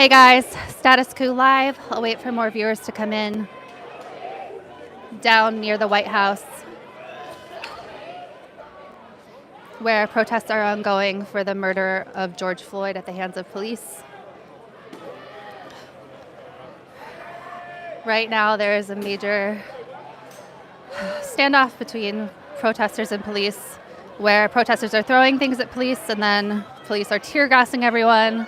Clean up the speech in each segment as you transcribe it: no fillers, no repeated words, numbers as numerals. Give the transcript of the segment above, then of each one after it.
Hey guys, Status Coup live. I'll wait for more viewers to come in. Down near the White House, where protests are ongoing for the murder of George Floyd at the hands of police. Right now, there is a major standoff between protesters and police, where protesters are throwing things at police and then police are tear gassing everyone.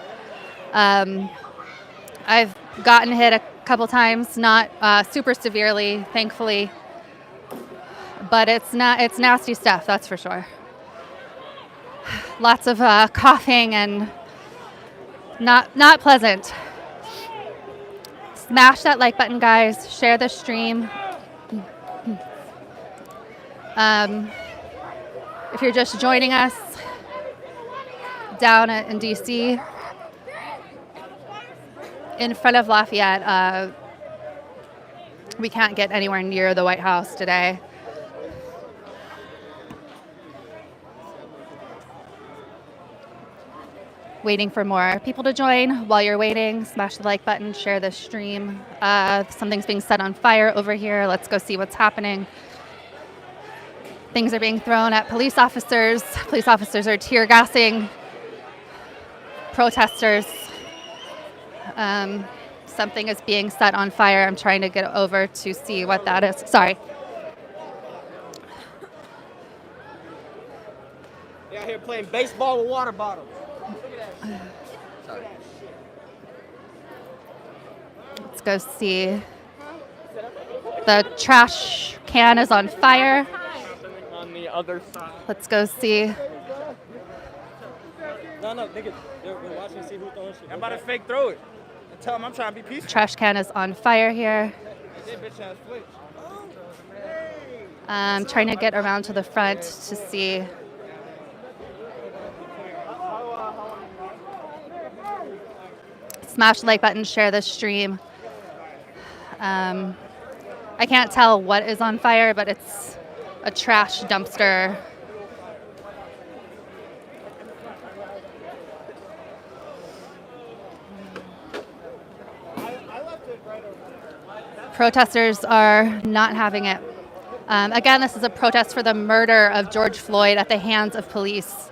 I've gotten hit a couple times, not super severely, thankfully, but it's nasty stuff, that's for sure. Lots of coughing and not pleasant. Smash that like button, guys. Share the stream. If you're just joining us down in D.C., in front of Lafayette, we can't get anywhere near the White House today. Waiting for more people to join. While you're waiting, smash the like button, share the stream. Something's being set on fire over here. Let's go see what's happening. Things are being thrown at police officers. Police officers are tear gassing protesters. Something is being set on fire. I'm trying to get over to see what that is. Sorry. They're out here playing baseball with water bottles. Sorry. Let's go see. The trash can is on fire. On the other side. Let's go see. No, nigga, they're watching to see who's throwing shit. I'm about to fake throw it. And tell them I'm trying to be peaceful. Trash can is on fire here. I'm trying to get around to the front to see. Smash the like button, share the stream. I can't tell what is on fire, but it's a trash dumpster. Protesters are not having it. Again, this is a protest for the murder of George Floyd at the hands of police.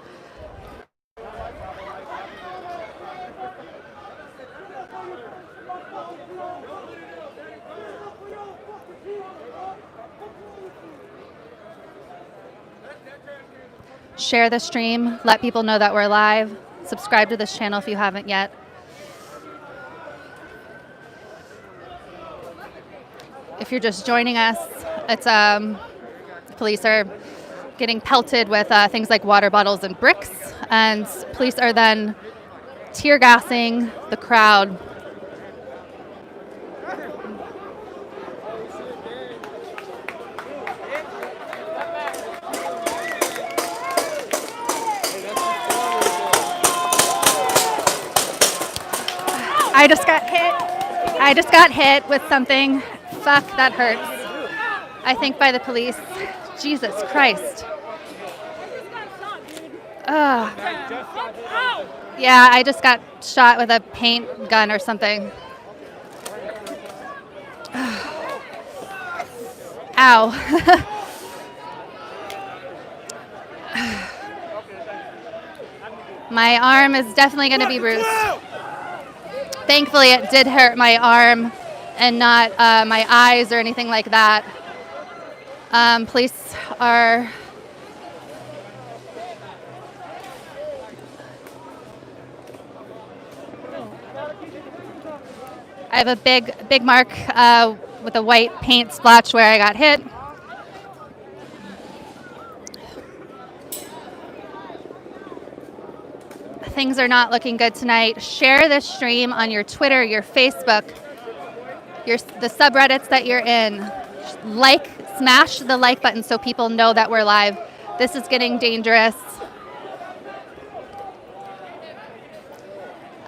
Share the stream, let people know that we're live. Subscribe to this channel if you haven't yet. If you're just joining us, it's police are getting pelted with things like water bottles and bricks, and police are then tear gassing the crowd. I just got hit with something. Fuck, that hurts. I think by the police. Jesus Christ. Yeah, I just got shot with a paint gun or something. Ow. My arm is definitely going to be bruised. Thankfully, it did hurt my arm and not my eyes or anything like that. Police are... I have a big mark with a white paint splotch where I got hit. Things are not looking good tonight. Share this stream on your Twitter, your Facebook, the subreddits that you're in. Smash the like button so people know that we're live. This is getting dangerous.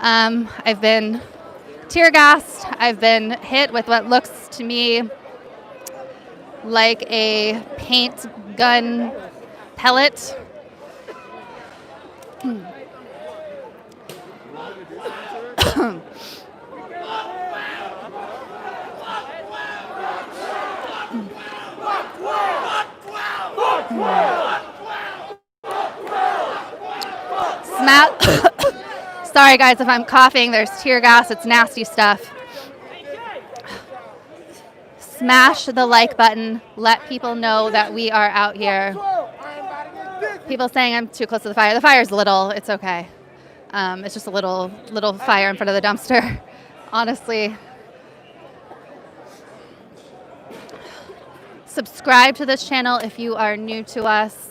I've been tear gassed. I've been hit with what looks to me like a paint gun pellet. Sorry guys if I'm coughing, there's tear gas, it's nasty stuff. Smash the like button, let people know that we are out here. People saying I'm too close to the fire. The fire's little, it's okay. It's just a little fire in front of the dumpster, honestly. Subscribe to this channel if you are new to us.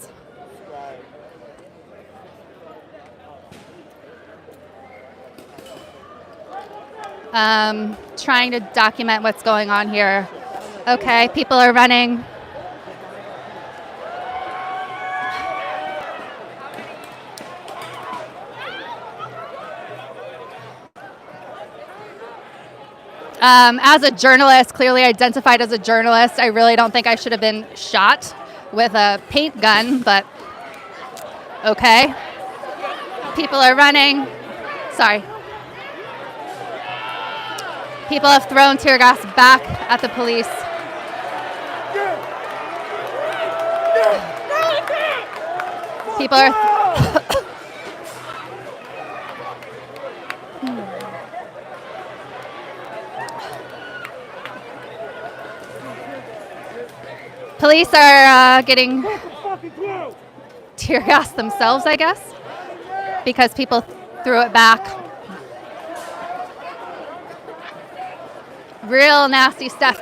Trying to document what's going on here. Okay, people are running. As a journalist, clearly identified as a journalist, I really don't think I should have been shot with a paint gun, but okay. People are running. Sorry. People have thrown tear gas back at the police. People are... Police are getting tear gas themselves, I guess, because people threw it back. Real nasty stuff.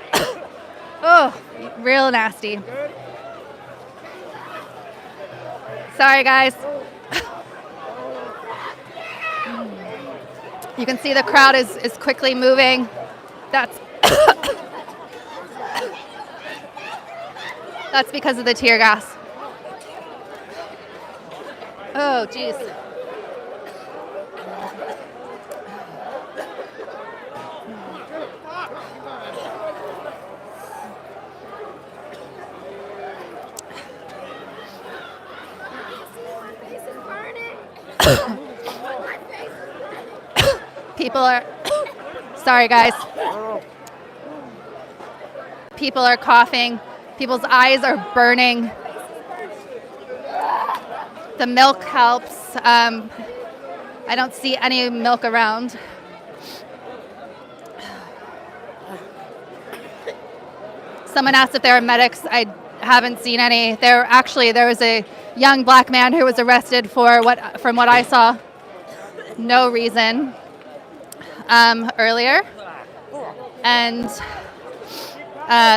Oh, real nasty. Sorry, guys. You can see the crowd is quickly moving. That's that's because of the tear gas. Oh, geez. People are, sorry guys. People are coughing. People's eyes are burning. The milk helps. I don't see any milk around. Someone asked if there are medics. I haven't seen any. There was a young black man who was arrested for from what I saw, no reason earlier. And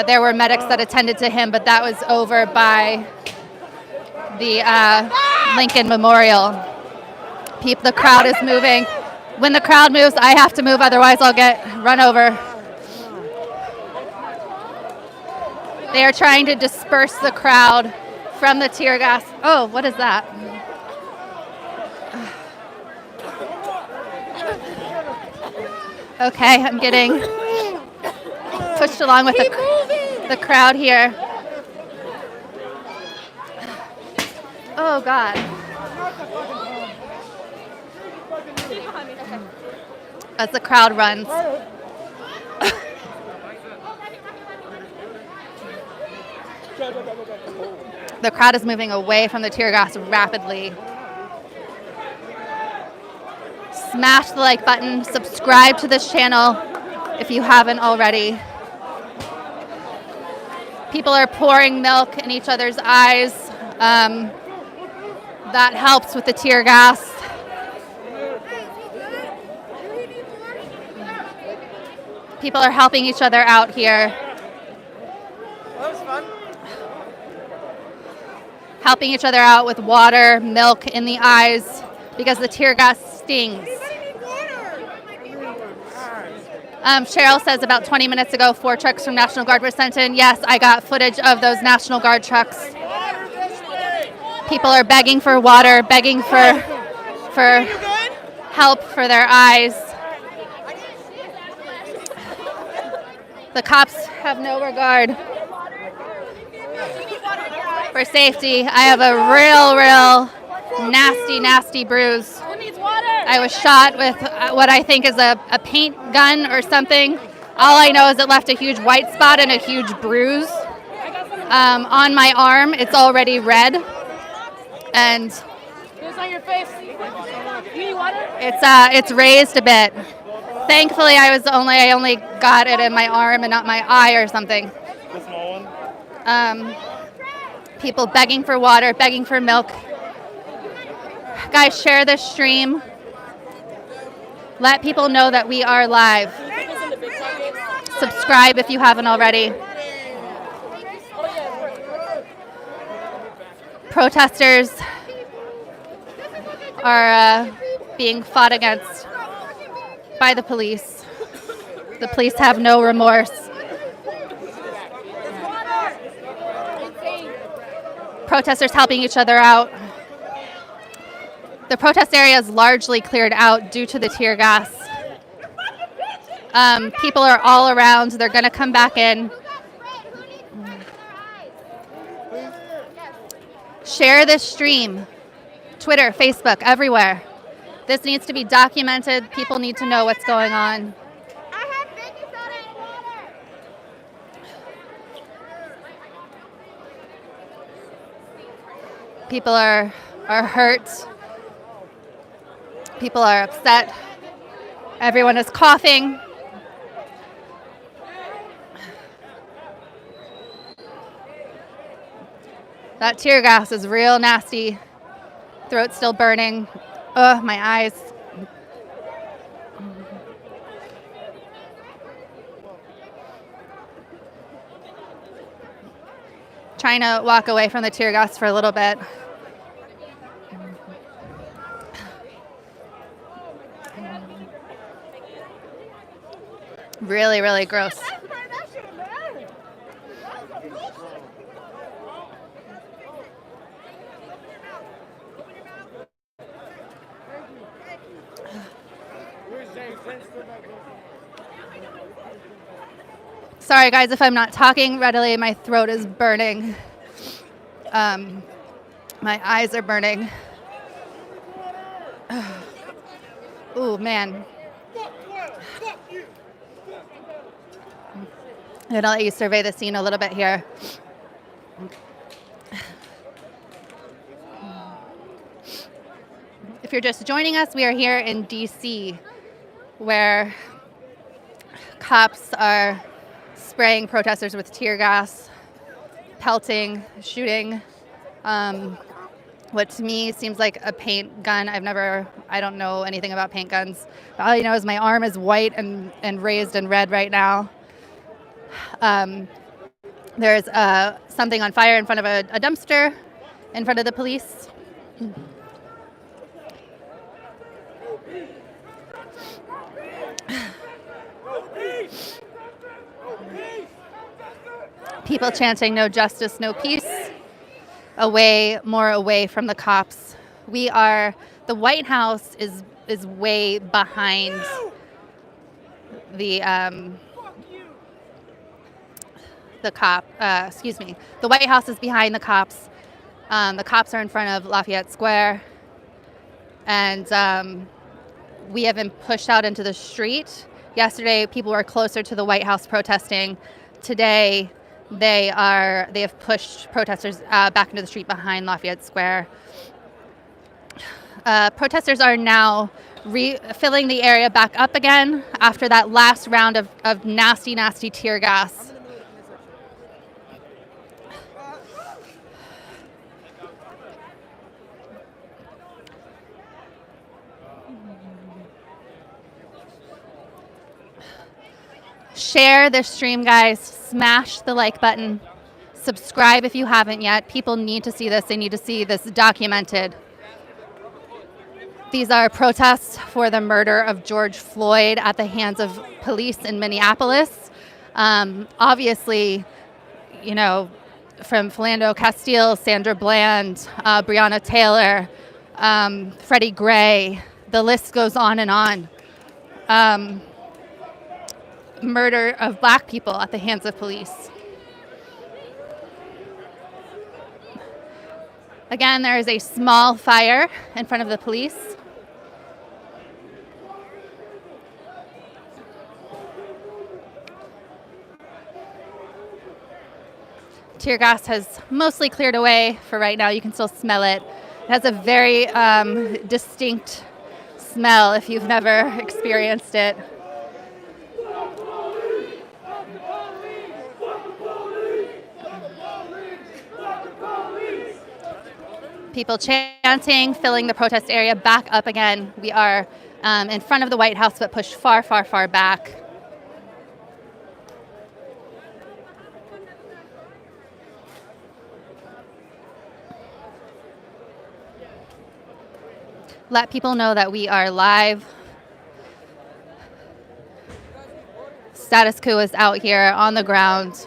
there were medics that attended to him, but that was over by the Lincoln Memorial. The crowd is moving. When the crowd moves, I have to move, otherwise I'll get run over. They are trying to disperse the crowd from the tear gas. Oh, what is that? Okay, I'm getting pushed along with the crowd here. Oh, God. As the crowd runs. The crowd is moving away from the tear gas rapidly. Smash the like button. Subscribe to this channel if you haven't already. People are pouring milk in each other's eyes. That helps with the tear gas. People are helping each other out here. That was fun. Helping each other out with water, milk in the eyes, because the tear gas stings. Cheryl says about 20 minutes ago, 4 trucks from National Guard were sent in. Yes, I got footage of those National Guard trucks. People are begging for water, begging for help for their eyes. The cops have no regard for safety. I have a real nasty bruise. I was shot with what I think is a paint gun or something. All I know is it left a huge white spot and a huge bruise. On my arm, it's already red, and It's on your face. You need water? it's raised a bit. Thankfully, I only got it in my arm and not my eye or something. The small one? People begging for water, begging for milk. Guys, share this stream. Let people know that we are live. Subscribe if you haven't already. Protesters are being fought against by the police. The police have no remorse. Protesters helping each other out. The protest area is largely cleared out due to the tear gas. People are all around. They're going to come back in. Share this stream. Twitter, Facebook, everywhere. This needs to be documented. People need to know what's going on. People are hurt. People are upset. Everyone is coughing. That tear gas is real nasty. Throat still burning. Ugh, my eyes. Trying to walk away from the tear gas for a little bit. Really, really gross. Sorry, guys, if I'm not talking readily, my throat is burning. My eyes are burning. Ooh, man. I'm going to let you survey the scene a little bit here. If you're just joining us, we are here in D.C., where cops are spraying protesters with tear gas, pelting, shooting. What to me seems like a paint gun. I don't know anything about paint guns. All I know is my arm is white and raised and red right now. There's something on fire in front of a dumpster in front of the police. People chanting "No justice, no peace," more away from the cops. The White House is way behind the cop. The White House is behind the cops. The cops are in front of Lafayette Square, and we have been pushed out into the street. Yesterday, people were closer to the White House protesting. Today, they have pushed protesters back into the street behind Lafayette Square. Protesters are now filling the area back up again after that last round of nasty, nasty tear gas. Share this stream, guys. Smash the like button. Subscribe if you haven't yet. People need to see this. They need to see this documented. These are protests for the murder of George Floyd at the hands of police in Minneapolis. Obviously, from Philando Castile, Sandra Bland, Breonna Taylor, Freddie Gray, the list goes on and on. Murder of Black people at the hands of police. Again, there is a small fire in front of the police. Tear gas has mostly cleared away for right now. You can still smell it. It has a very distinct smell if you've never experienced it. People chanting, filling the protest area back up again. We are in front of the White House, but pushed far, far, far back. Let people know that we are live. Status Coup is out here on the ground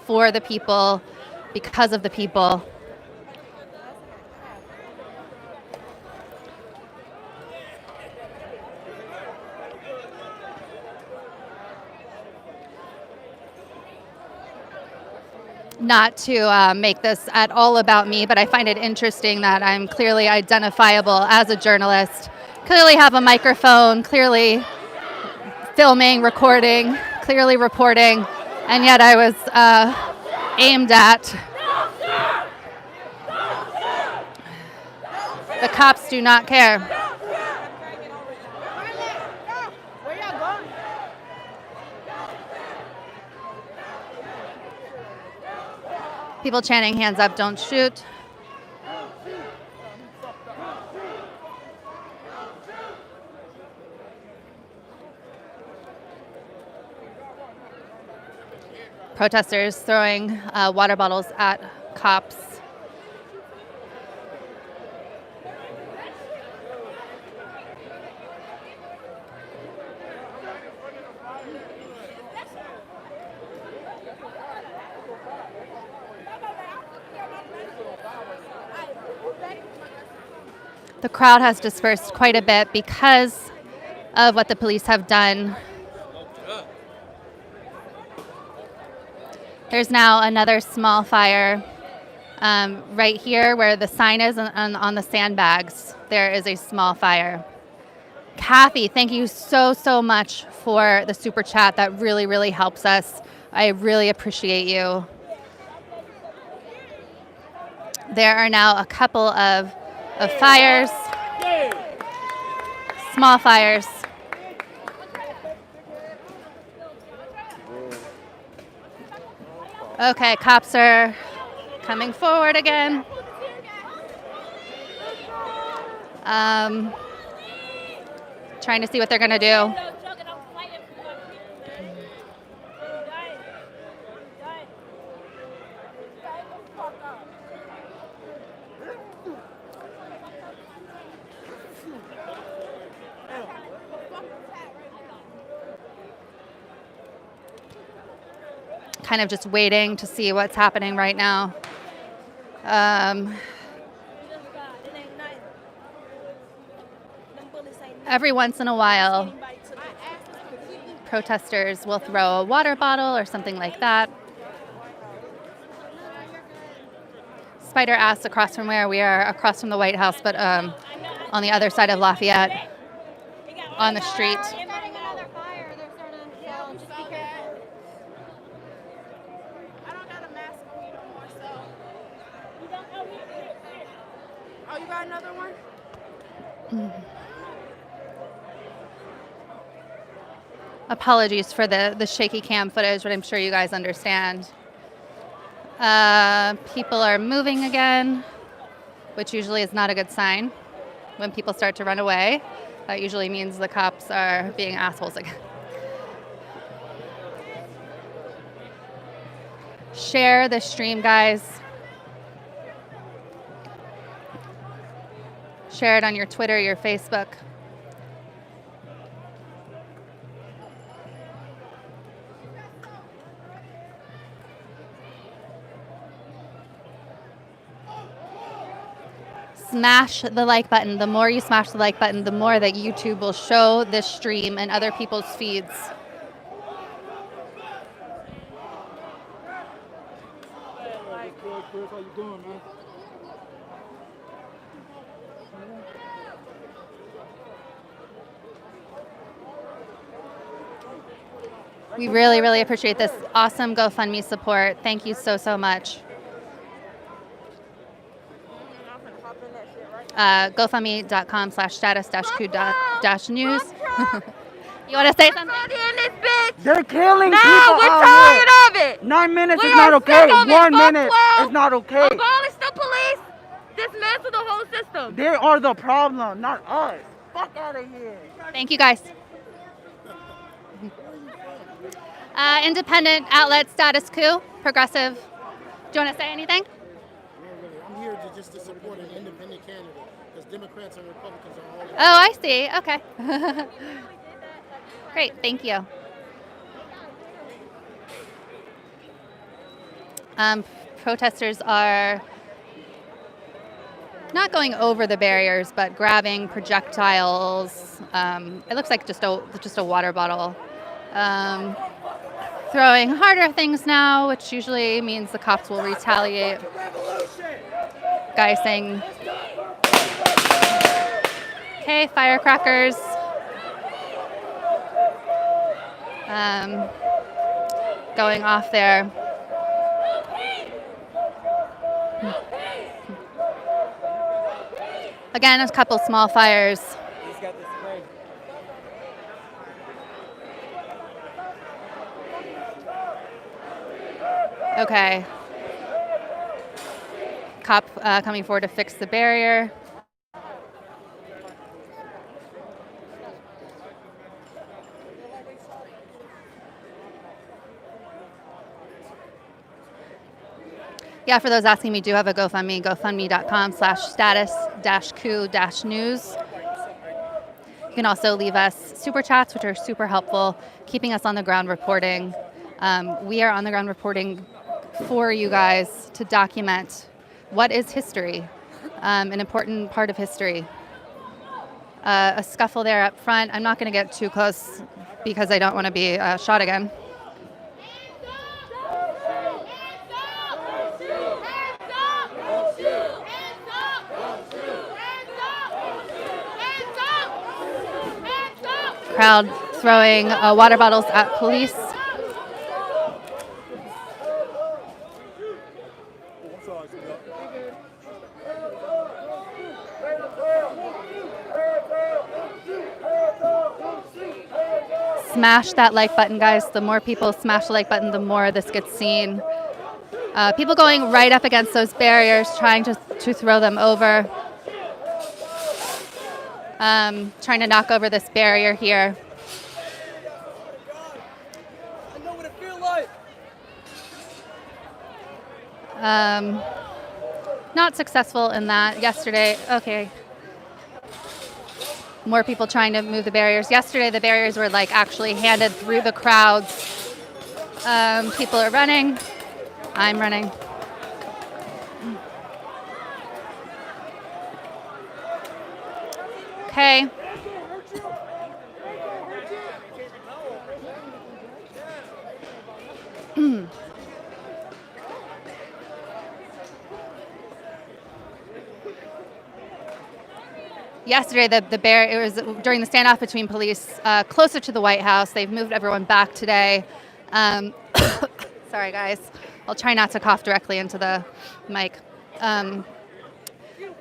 for the people, because of the people. Not to make this at all about me, but I find it interesting that I'm clearly identifiable as a journalist, clearly have a microphone, clearly filming, recording, clearly reporting, and yet I was aimed at. The cops do not care. People chanting, hands up, don't shoot. Protesters throwing water bottles at cops. The crowd has dispersed quite a bit because of what the police have done. There's now another small fire right here where the sign is on the sandbags. There is a small fire. Kathy, thank you so, so much for the super chat. That really, really helps us. I really appreciate you. There are now a couple of fires, small fires. Okay, cops are coming forward again. Trying to see what they're going to do. Kind of just waiting to see what's happening right now. Every once in a while, protesters will throw a water bottle or something like that. Spider asked across from where we are, across from the White House, but on the other side of Lafayette, on the street. Oh, you got another one? Apologies for the shaky cam footage, but I'm sure you guys understand. People are moving again, which usually is not a good sign. When people start to run away, that usually means the cops are being assholes again. Share the stream, guys. Share it on your Twitter, your Facebook. Smash the like button. The more you smash the like button, the more that YouTube will show this stream in other people's feeds. How you doing, man? We really, really appreciate this awesome GoFundMe support. Thank you so, so much. GoFundMe.com/status-coup-news. You want to say something? They're killing No, people we're out tired here. of it. 9 minutes We is not are okay. sick of it. 1 Fuck minute 12. is not okay. Abolish the police. Dismantle the whole system. They are the problem, not us. Fuck out of here. Thank you, guys. Independent outlet Status Coup, progressive. Do you want to say anything? No, really. I'm here just to support an independent candidate because Democrats and Republicans are all. Oh, I see. Okay. Great. Thank you. Protesters are not going over the barriers, but grabbing projectiles. It looks like just a water bottle. Throwing harder things now, which usually means the cops will retaliate. Guy saying, "Okay, firecrackers." Going off there. Again, a couple small fires. He's got the spray. Okay. Cop coming forward to fix the barrier. Yeah, for those asking, we do have a GoFundMe, gofundme.com/status-coup-news. You can also leave us super chats, which are super helpful, keeping us on the ground reporting. We are on the ground reporting for you guys to document what is history, an important part of history. A scuffle there up front. I'm not going to get too close because I don't want to be shot again. Crowd throwing water bottles at police. Smash that like button, guys. The more people smash the like button, the more this gets seen. People going right up against those barriers, trying to throw them over. Trying to knock over this barrier here. I know what it feels like. Not successful in that yesterday. Okay. More people trying to move the barriers. Yesterday, the barriers were like actually handed through the crowds. People are running. I'm running. Okay. Yesterday, it was during the standoff between police closer to the White House. They've moved everyone back today. Sorry, guys. I'll try not to cough directly into the mic.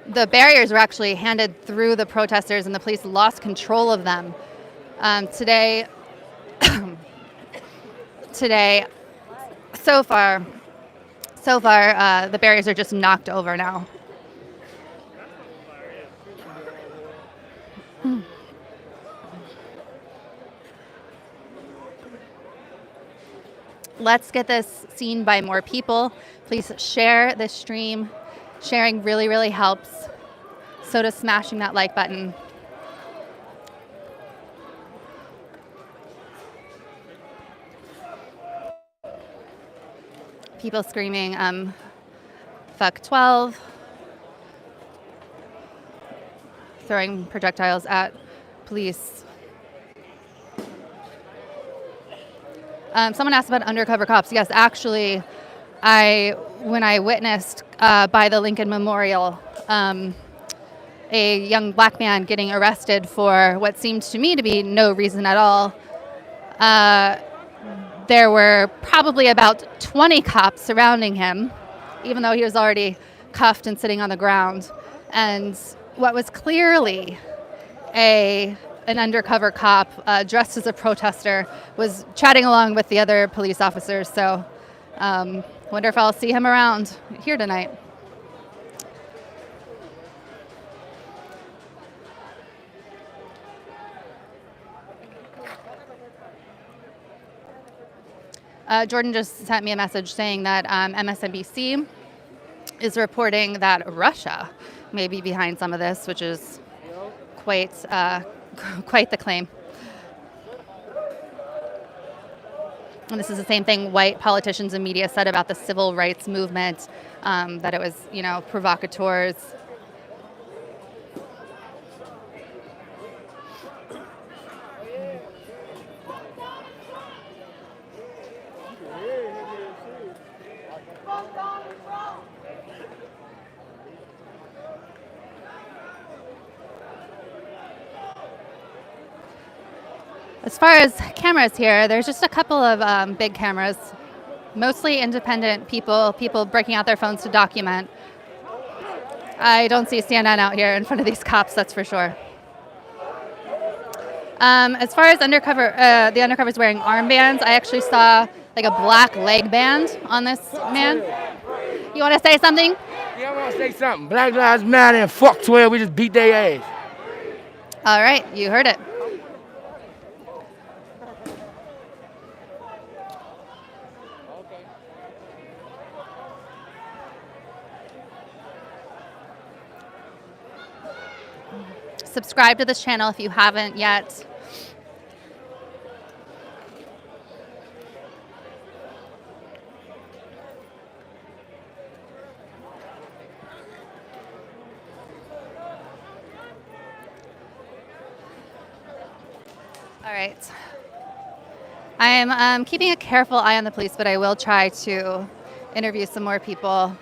The barriers were actually handed through the protesters, and the police lost control of them. Today, so far, the barriers are just knocked over now. Let's get this seen by more people. Please share this stream. Sharing really, really helps. So does smashing that like button. People screaming, fuck 12. Throwing projectiles at police. Someone asked about undercover cops. Yes, actually, when I witnessed by the Lincoln Memorial, a young black man getting arrested for what seemed to me to be no reason at all, there were probably about 20 cops surrounding him, even though he was already cuffed and sitting on the ground. And what was clearly an undercover cop dressed as a protester was chatting along with the other police officers. So wonder if I'll see him around here tonight. Jordan just sent me a message saying that MSNBC is reporting that Russia may be behind some of this, which is quite the claim. And this is the same thing white politicians and media said about the civil rights movement, that it was, provocateurs. As far as cameras here, there's just a couple of big cameras, mostly independent people breaking out their phones to document. I don't see CNN out here in front of these cops, that's for sure. As far as the undercovers wearing armbands, I actually saw like a black leg band on this man. You want to say something? Yeah, I want to say something. Black Lives Matter and fuck 12, we just beat their ass. All right, you heard it. Subscribe to this channel if you haven't yet. All right. I am keeping a careful eye on the police, but I will try to interview some more people.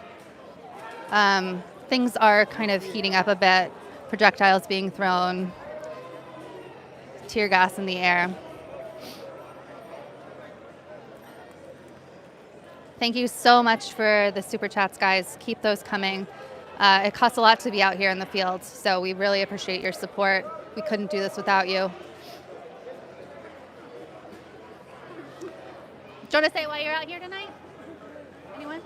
Things are kind of heating up a bit. Projectiles being thrown, tear gas in the air. Thank you so much for the super chats, guys. Keep those coming. It costs a lot to be out here in the field, so we really appreciate your support. We couldn't do this without you. Do you want to say why you're out here tonight? Anyone?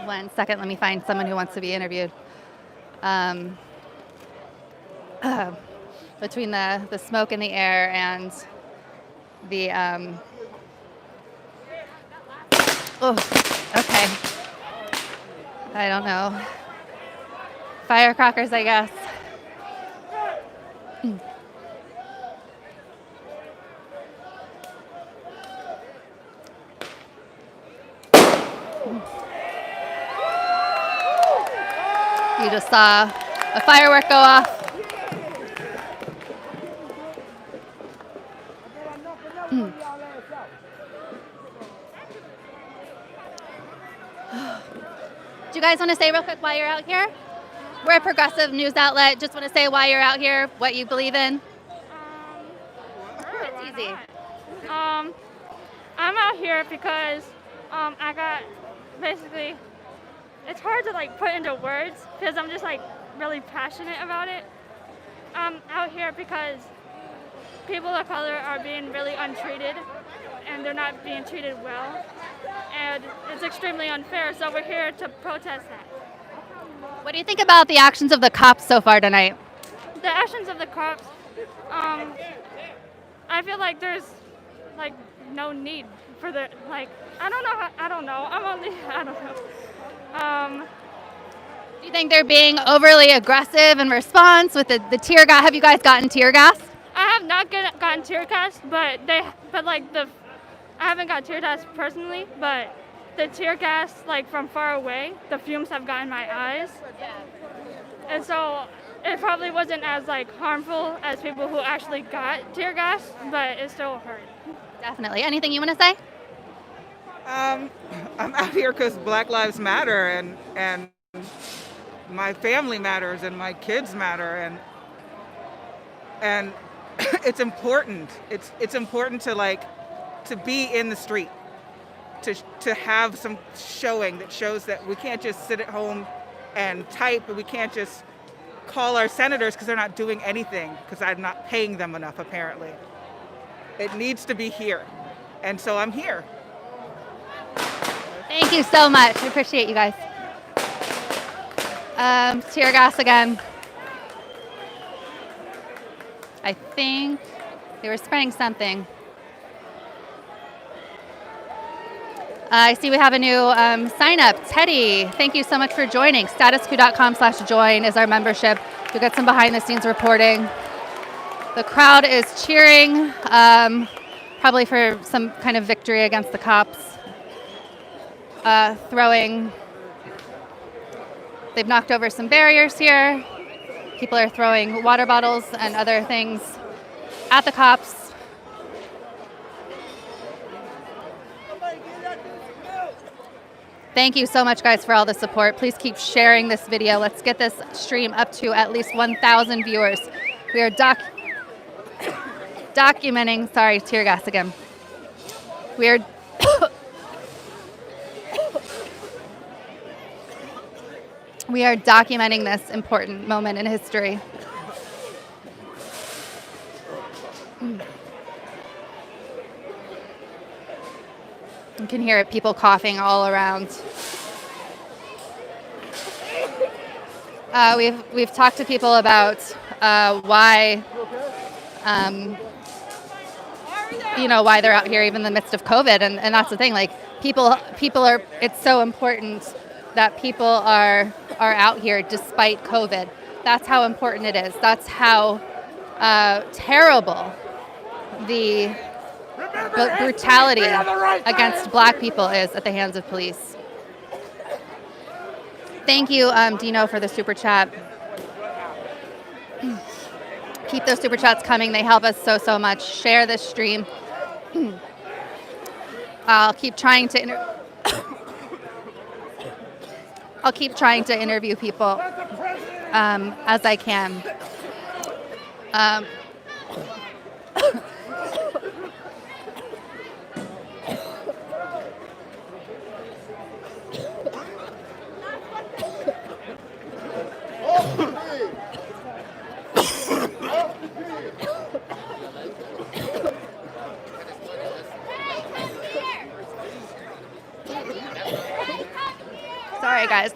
One second, let me find someone who wants to be interviewed. Between the smoke in the air and the oh, okay. I don't know. Firecrackers, I guess. You just saw a firework go off. Do you guys want to say real quick why you're out here? We're a progressive news outlet. Just want to say why you're out here, what you believe in. It's easy. I'm out here because I got basically. It's hard to put into words because I'm just really passionate about it. I'm out here because people of color are being really untreated and they're not being treated well. And it's extremely unfair, so we're here to protest that. What do you think about the actions of the cops so far tonight? The actions of the cops, I feel like there's no need for the, I don't know. Do you think they're being overly aggressive in response with the tear gas? Have you guys gotten tear gas? I have not gotten tear gas, but I haven't got tear gas personally, but the tear gas from far away, the fumes have gotten my eyes. And so it probably wasn't as harmful as people who actually got tear gas, but it still hurt. Definitely. Anything you want to say? I'm out here because Black Lives Matter and my family matters and my kids matter and it's important. It's important to be in the street, to have some showing that shows that we can't just sit at home and type, and we can't just call our senators because they're not doing anything because I'm not paying them enough, apparently. It needs to be here. And so I'm here. Thank you so much. I appreciate you guys. Tear gas again. I think they were spraying something. I see we have a new sign up. Teddy, thank you so much for joining. Statuscoup.com/join is our membership. You'll get some behind the scenes reporting. The crowd is cheering, probably for some kind of victory against the cops. They've knocked over some barriers here. People are throwing water bottles and other things at the cops. Thank you so much, guys, for all the support. Please keep sharing this video. Let's get this stream up to at least 1,000 viewers. We are documenting, sorry, tear gas again. We are we are documenting this important moment in history. You can hear it, people coughing all around. We've talked to people about why they're out here even in the midst of COVID, and that's the thing. Like people are. It's so important that people are out here despite COVID. That's how important it is. That's how terrible the brutality against black people is at the hands of police. Thank you, Dino, for the super chat. Keep those super chats coming. They help us so much. Share this stream. I'll keep trying to interview people as I can. Sorry, guys.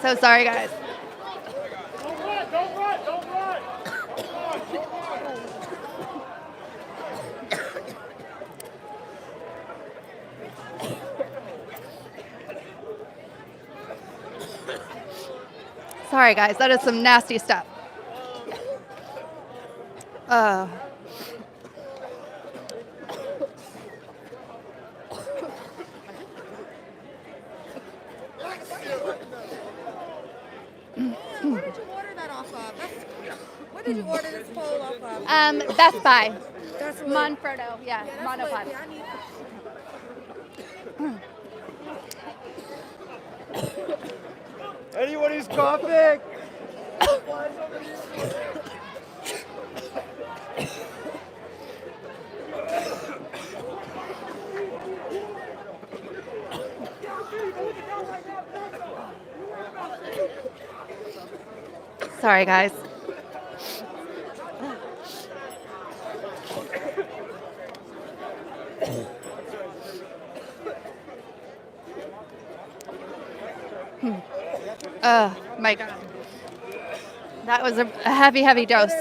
So sorry, guys. Don't run! Sorry, guys. That is some nasty stuff. Where did you order this pole off of? Best Buy. That's what, Monfredo, yeah, that's monopod. what, yeah, I need. Anyone who's coughing? Sorry, guys. Oh my God. That was a heavy dose.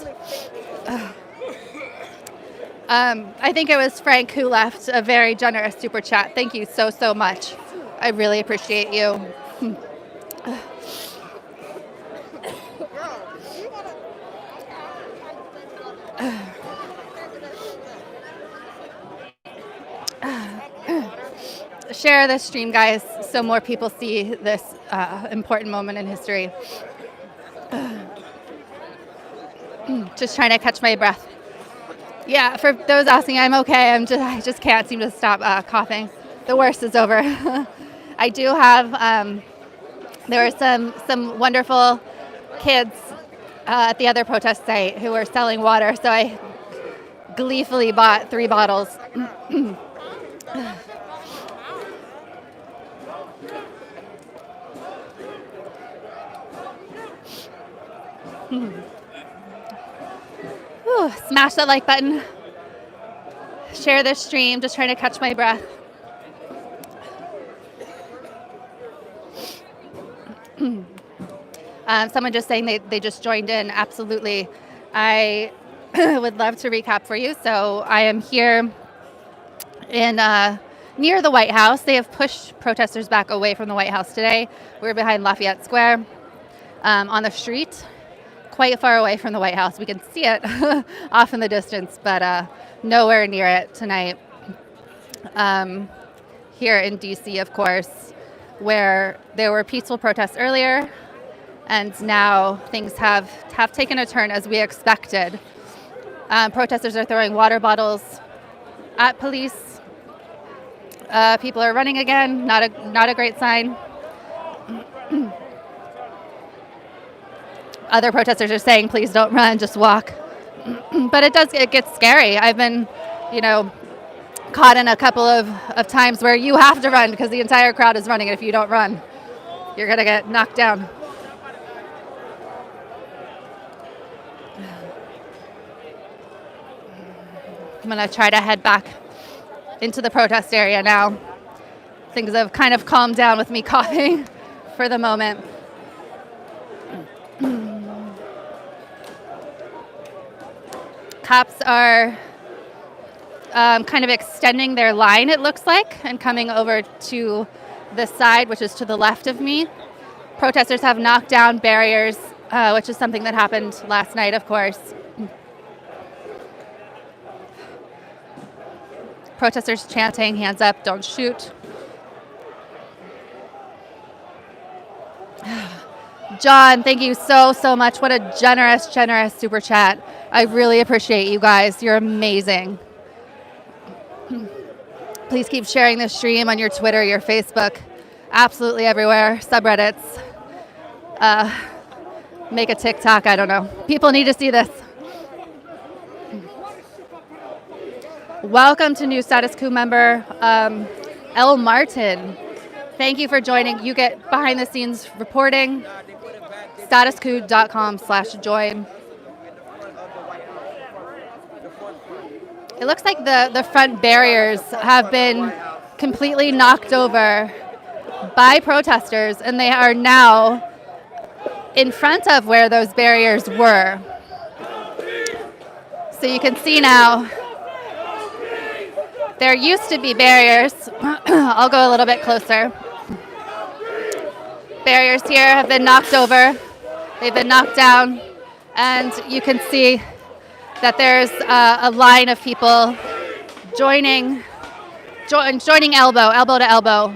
I think it was Frank who left a very generous super chat. Thank you so much. I really appreciate you. Share this stream, guys, so more people see this important moment in history. Just trying to catch my breath. Yeah, for those asking, I'm okay. I just can't seem to stop coughing. The worst is over. I do have. There were some wonderful kids at the other protest site who were selling water, so I gleefully bought 3 bottles. Whew, smash that like button. Share this stream. Just trying to catch my breath. Someone just saying they just joined in. Absolutely. I would love to recap for you. So I am here in near the White House. They have pushed protesters back away from the White House today. We're behind Lafayette Square on the street, quite far away from the White House. We can see it off in the distance, but nowhere near it tonight. Here in D.C., of course, where there were peaceful protests earlier, and now things have taken a turn as we expected. Protesters are throwing water bottles at police. People are running again. Not a great sign. Other protesters are saying, "Please don't run, just walk." But it gets scary. I've been, caught in a couple of times where you have to run because the entire crowd is running, and if you don't run, you're gonna get knocked down. I'm gonna try to head back into the protest area now. Things have kind of calmed down with me coughing for the moment. Cops are kind of extending their line, it looks like, and coming over to the side, which is to the left of me. Protesters have knocked down barriers, which is something that happened last night, of course. Protesters chanting, "Hands up, don't shoot." John, thank you so much. What a generous super chat. I really appreciate you guys. You're amazing. Please keep sharing this stream on your Twitter, your Facebook, absolutely everywhere. Subreddits. Make a TikTok, I don't know. People need to see this. Welcome to new Status Coup member, L. Martin. Thank you for joining. You get behind the scenes reporting. statuscoup.com/join. It looks like the front barriers have been completely knocked over by protesters, and they are now in front of where those barriers were. So you can see now, there used to be barriers. I'll go a little bit closer. Barriers here have been knocked over. They've been knocked down, and you can see that there's a line of people joining elbow to elbow.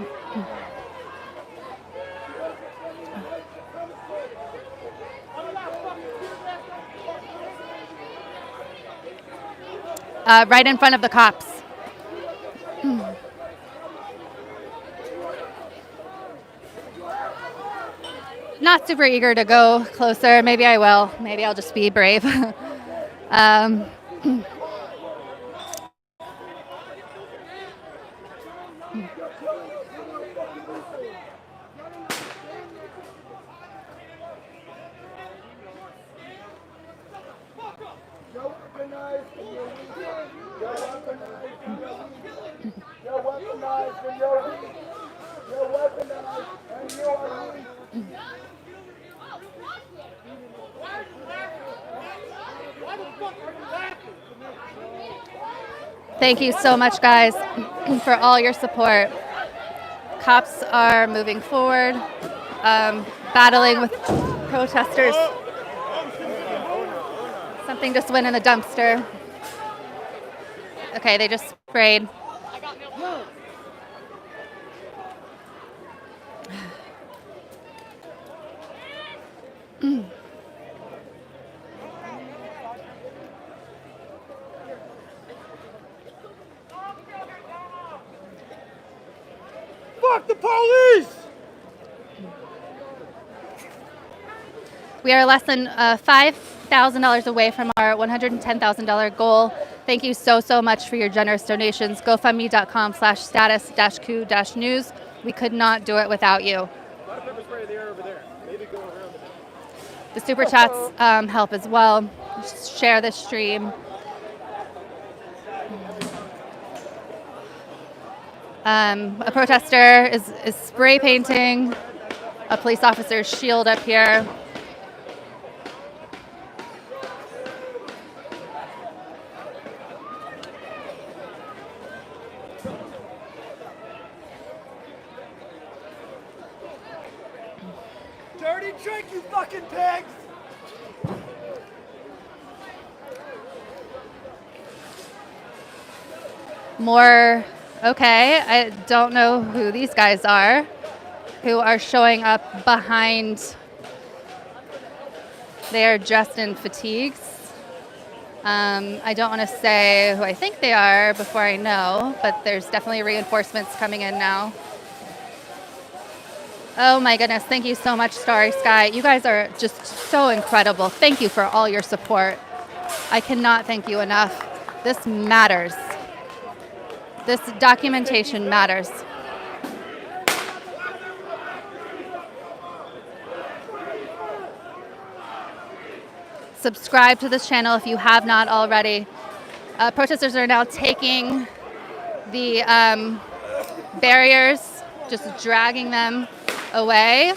Right in front of the cops. Not super eager to go closer. Maybe I will. Maybe I'll just be brave. Thank you so much, guys, for all your support. Cops are moving forward, battling with protesters. Something just went in the dumpster. Okay, they just sprayed. We are less than $5,000 away from our $110,000 goal. Thank you so much for your generous donations. GoFundMe.com/status-coup-news. We could not do it without you. A lot of pepper spray there over there. Maybe go around it. The super chats help as well. Just share this stream. A protester is spray painting a police officer's shield up here. Dirty trick, you fucking pigs! More, okay, I don't know who these guys are, who are showing up behind. They are dressed in fatigues. I don't want to say who I think they are before I know, but there's definitely reinforcements coming in now. Oh my goodness, thank you so much, Starry Sky. You guys are just so incredible. Thank you for all your support. I cannot thank you enough. This matters. This documentation matters. Subscribe to this channel if you have not already. Protesters are now taking the barriers, just dragging them away.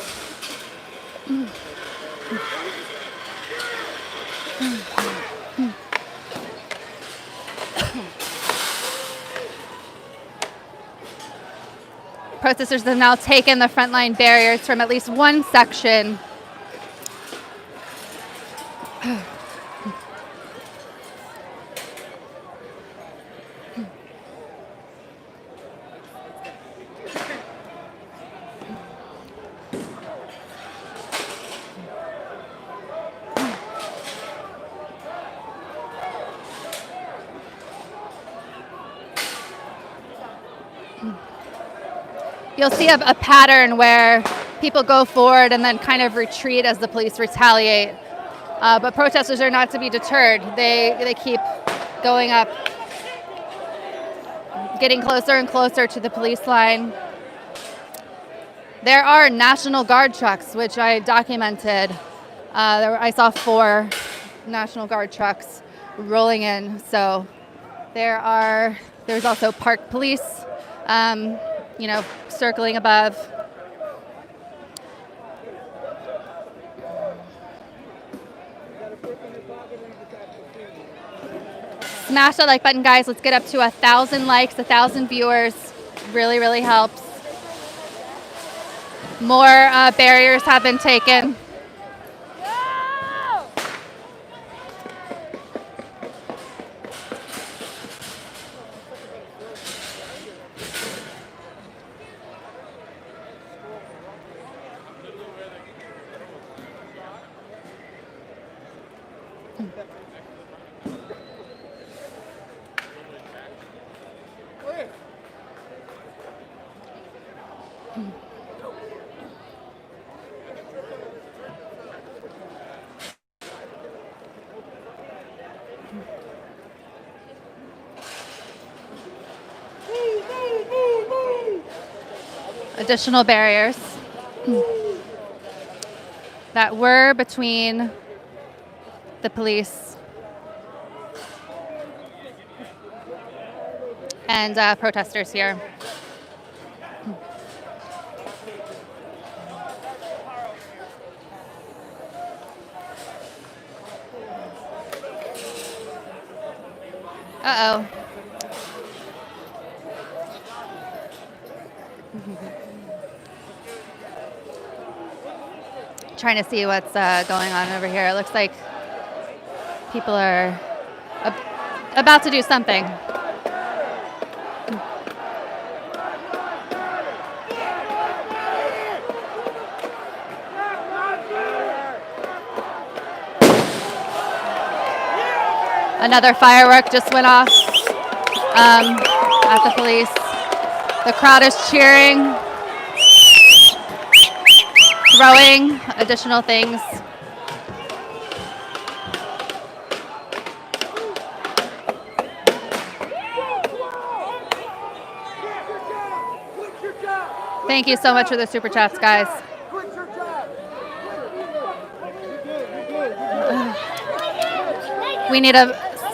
Protesters have now taken the frontline barriers from at least one section. You'll see a pattern where people go forward and then kind of retreat as the police retaliate. But protesters are not to be deterred. They keep going up, getting closer and closer to the police line. There are National Guard trucks, which I documented. I saw 4 National Guard trucks rolling in. So there's also Park Police, circling above. Smash that like button, guys. Let's get up to 1,000 likes, 1,000 viewers. Really, really helps. More barriers have been taken. Additional barriers that were between the police and protesters here. Uh-oh. Trying to see what's going on over here. It looks like people are about to do something. Another firework just went off at the police. The crowd is cheering, throwing additional things. Thank you so much for the super chats, guys.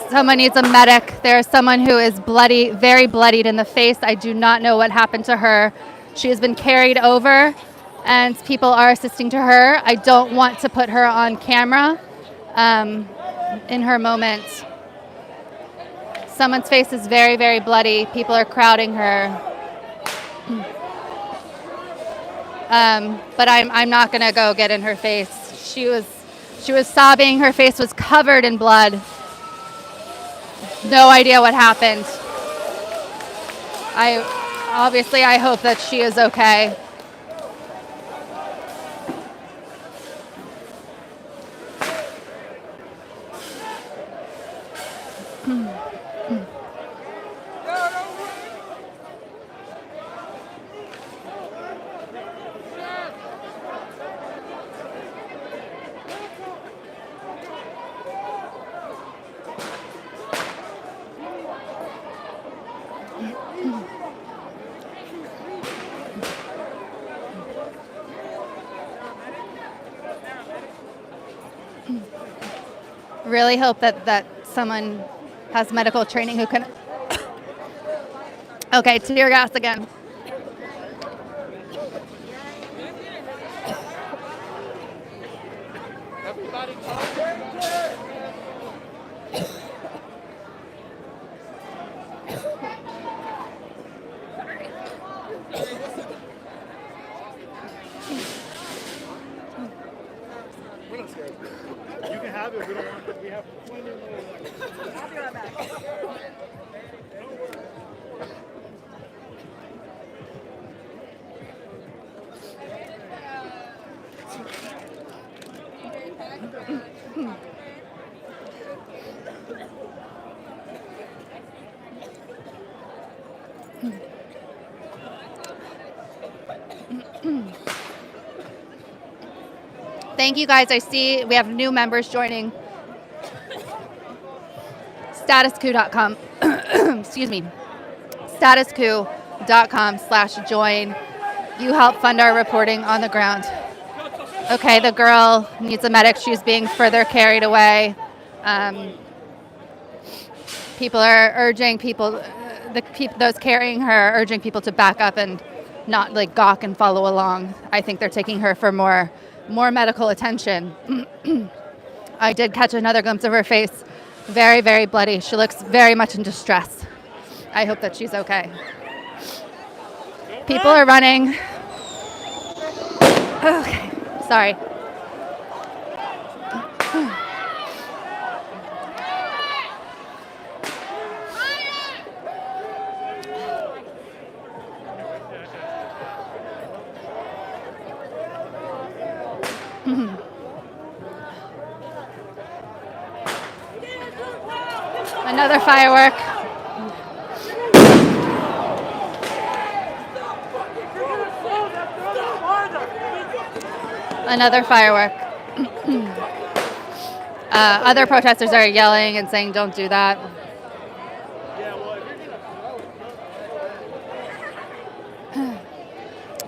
Someone needs a medic. There is someone who is bloody, very bloodied in the face. I do not know what happened to her. She has been carried over and people are assisting to her. I don't want to put her on camera in her moment. Someone's face is very, very bloody. People are crowding her. But I'm not gonna go get in her face. She was sobbing. Her face was covered in blood. No idea what happened. I hope that she is okay. Really hope that someone has medical training who can. Okay, tear gas again. You can have it. We don't want it. We have plenty more. I'll be right back. Thank you guys. I see we have new members joining. Statuscoup.com. Excuse me. Statuscoup.com/join. You help fund our reporting on the ground. Okay, the girl needs a medic. She's being further carried away. People are urging people, those carrying her, are urging people to back up and not like gawk and follow along. I think they're taking her for more medical attention. I did catch another glimpse of her face. Very, very bloody. She looks very much in distress. I hope that she's okay. People are running. Okay, sorry. Another firework. Another firework. Other protesters are yelling and saying, "Don't do that."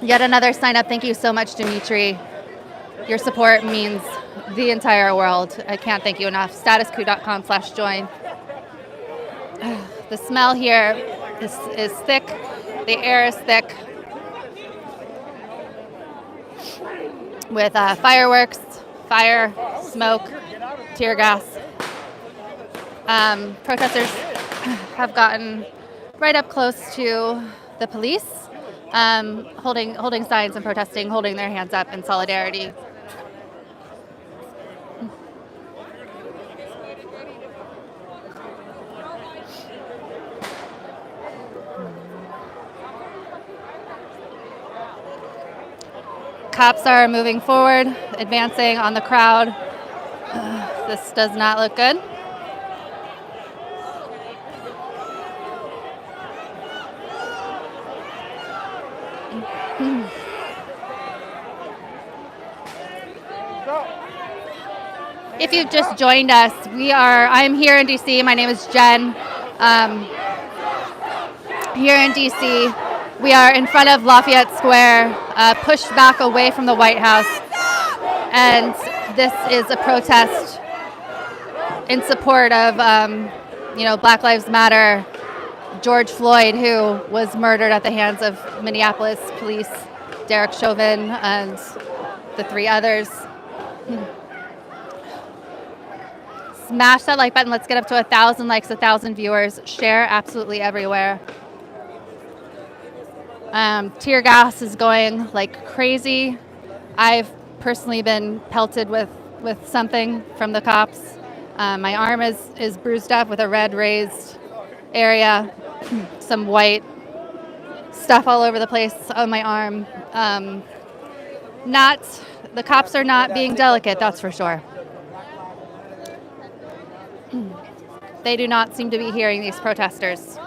Yet another sign up. Thank you so much, Dimitri. Your support means the entire world. I can't thank you enough. Statuscoup.com/join. The smell here is thick. The air is thick with fireworks, fire, smoke, tear gas. Protesters have gotten right up close to the police, holding signs and protesting, holding their hands up in solidarity. Cops are moving forward, advancing on the crowd. This does not look good. If you've just joined us, I'm here in DC. My name is Jenn. Here in DC, We are in front of Lafayette Square, pushed back away from the White House, and this is a protest in support of, Black Lives Matter, George Floyd, who was murdered at the hands of Minneapolis police, Derek Chauvin, and the 3 others. Smash that like button. Let's get up to 1,000 likes, 1,000 viewers. Share absolutely everywhere. Tear gas is going like crazy. I've personally been pelted with something from the cops. My arm is bruised up with a red raised area, some white stuff all over the place on my arm. The cops are not being delicate, that's for sure. They do not seem to be hearing these protesters.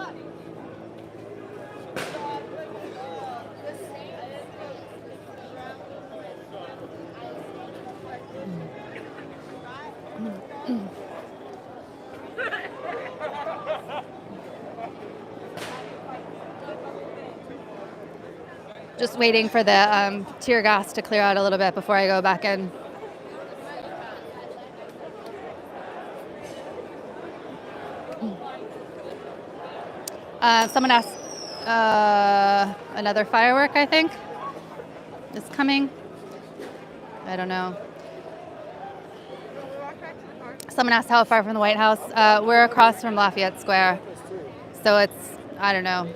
Just waiting for the tear gas to clear out a little bit before I go back in. Someone asked, another firework, I think, is coming. I don't know. Someone asked how far from the White House. We're across from Lafayette Square. So it's, I don't know.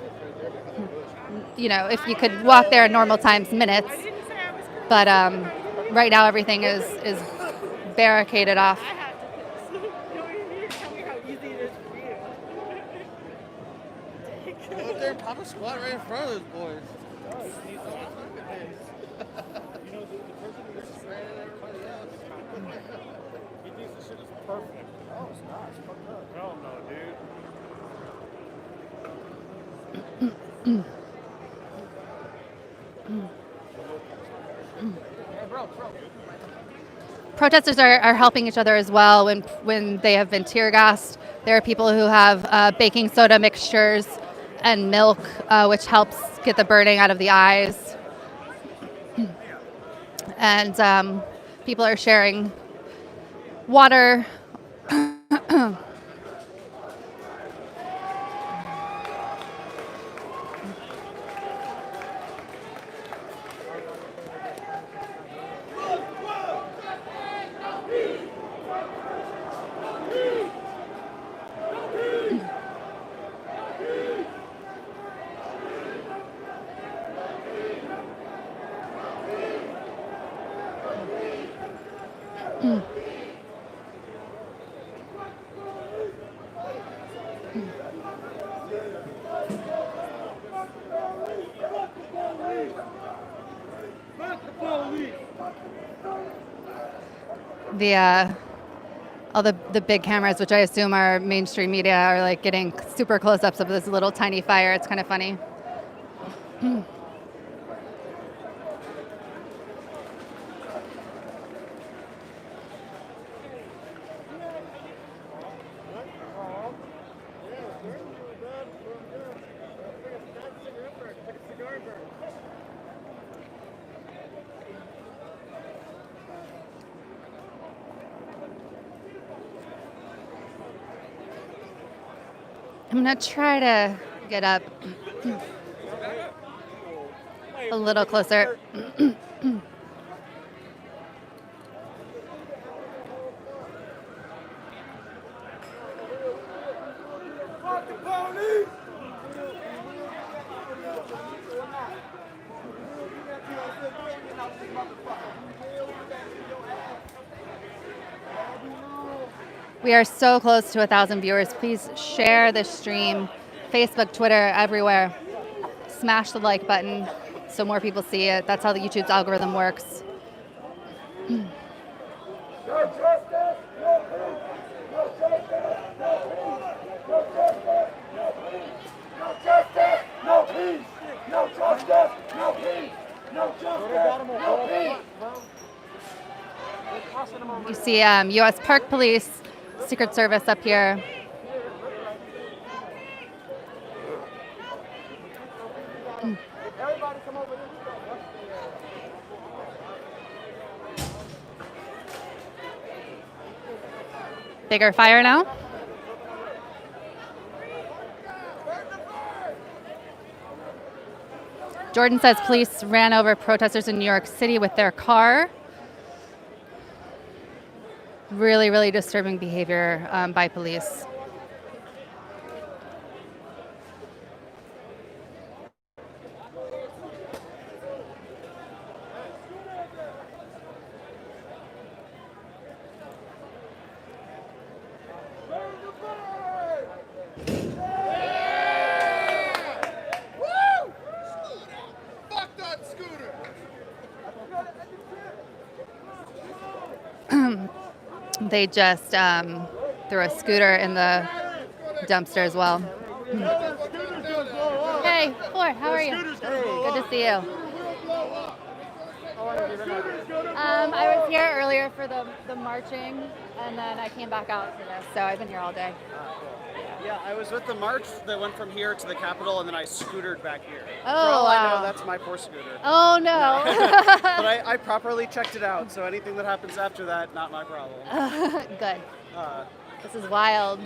If you could walk there in normal times, minutes. But right now everything is barricaded off. Go up there and pop a squat right in front of those boys. He thinks this shit is perfect. Oh, it's not. It's fucked up. Hell no, dude. Protesters are helping each other as well when they have been tear gassed. There are people who have baking soda mixtures and milk, which helps get the burning out of the eyes. And people are sharing water. All the big cameras, which I assume are mainstream media, are like getting super close-ups of this little tiny fire. It's kind of funny. I'm going to try to get up a little closer. We are so close to 1,000 viewers. Please share this stream, Facebook, Twitter, everywhere. Smash the like button so more people see it. That's how the YouTube's algorithm works. No justice, no peace. No justice, no peace. No justice, no peace. No justice, no peace. You see U.S. Park Police, Secret Service up here. Bigger fire now. Jordan says police ran over protesters in New York City with their car. Really, really disturbing behavior by police. They just threw a scooter in the dumpster as well. Hey, Ford, how are you? Good to see you. I was here earlier for the marching, and then I came back out for this, so I've been here all day. Yeah, I was with the march that went from here to the Capitol, and then I scootered back here. Oh, For all I wow. know, that's my poor scooter. Oh, no. But I properly checked it out, so anything that happens after that, not my problem. Good. This is wild.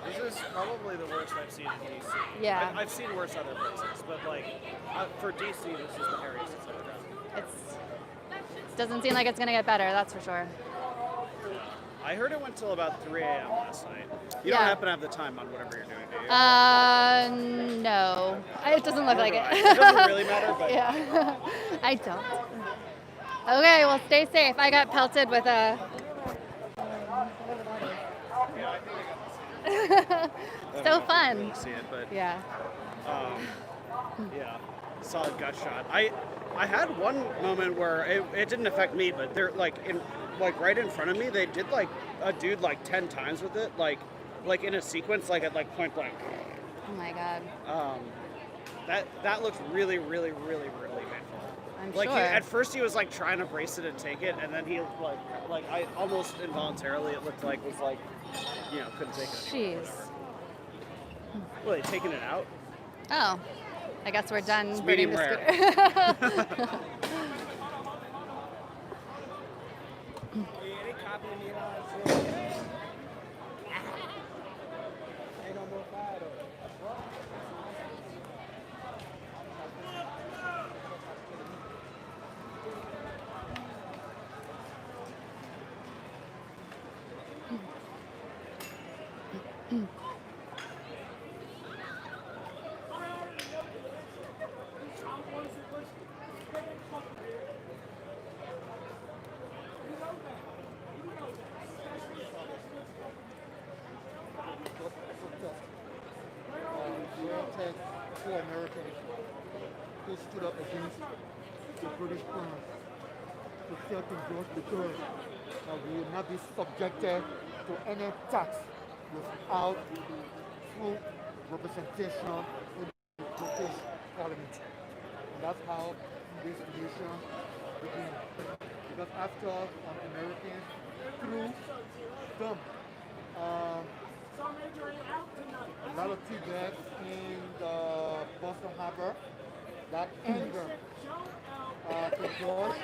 This is probably the worst I've seen in D.C. Yeah. I've seen worse other places, but like, for D.C., this is the hairiest it's ever done. It doesn't seem like it's going to get better, that's for sure. I heard it went till about 3 a.m. last night. You Yeah. don't happen to have the time on whatever you're doing, do you? No. It doesn't look like it. It doesn't really matter, but... Yeah. I don't. Okay, well, stay safe. I got pelted with a... So fun. Really see it, but Yeah. yeah, solid gut shot. I had one moment where it didn't affect me, but they're like right in front of me, they did like a dude like 10 times with it, like in a sequence, like at like point blank. Oh my God. That looked really, really, really, really painful. I'm Like sure. at first he was like trying to brace it and take it, and then he like I almost involuntarily, it looked like was like, you know, couldn't take it anymore. Jeez. Well, they taking it out? Oh. I guess we're done. It's burning medium the rare. scooter. Poor Americans who stood up against the British Crown, protecting those because we will not be subjected to any tax without full representation in the British Parliament. And that's how this nation began. Because after Americans threw them a lot of tea bags in the Boston Harbor, that anger King George,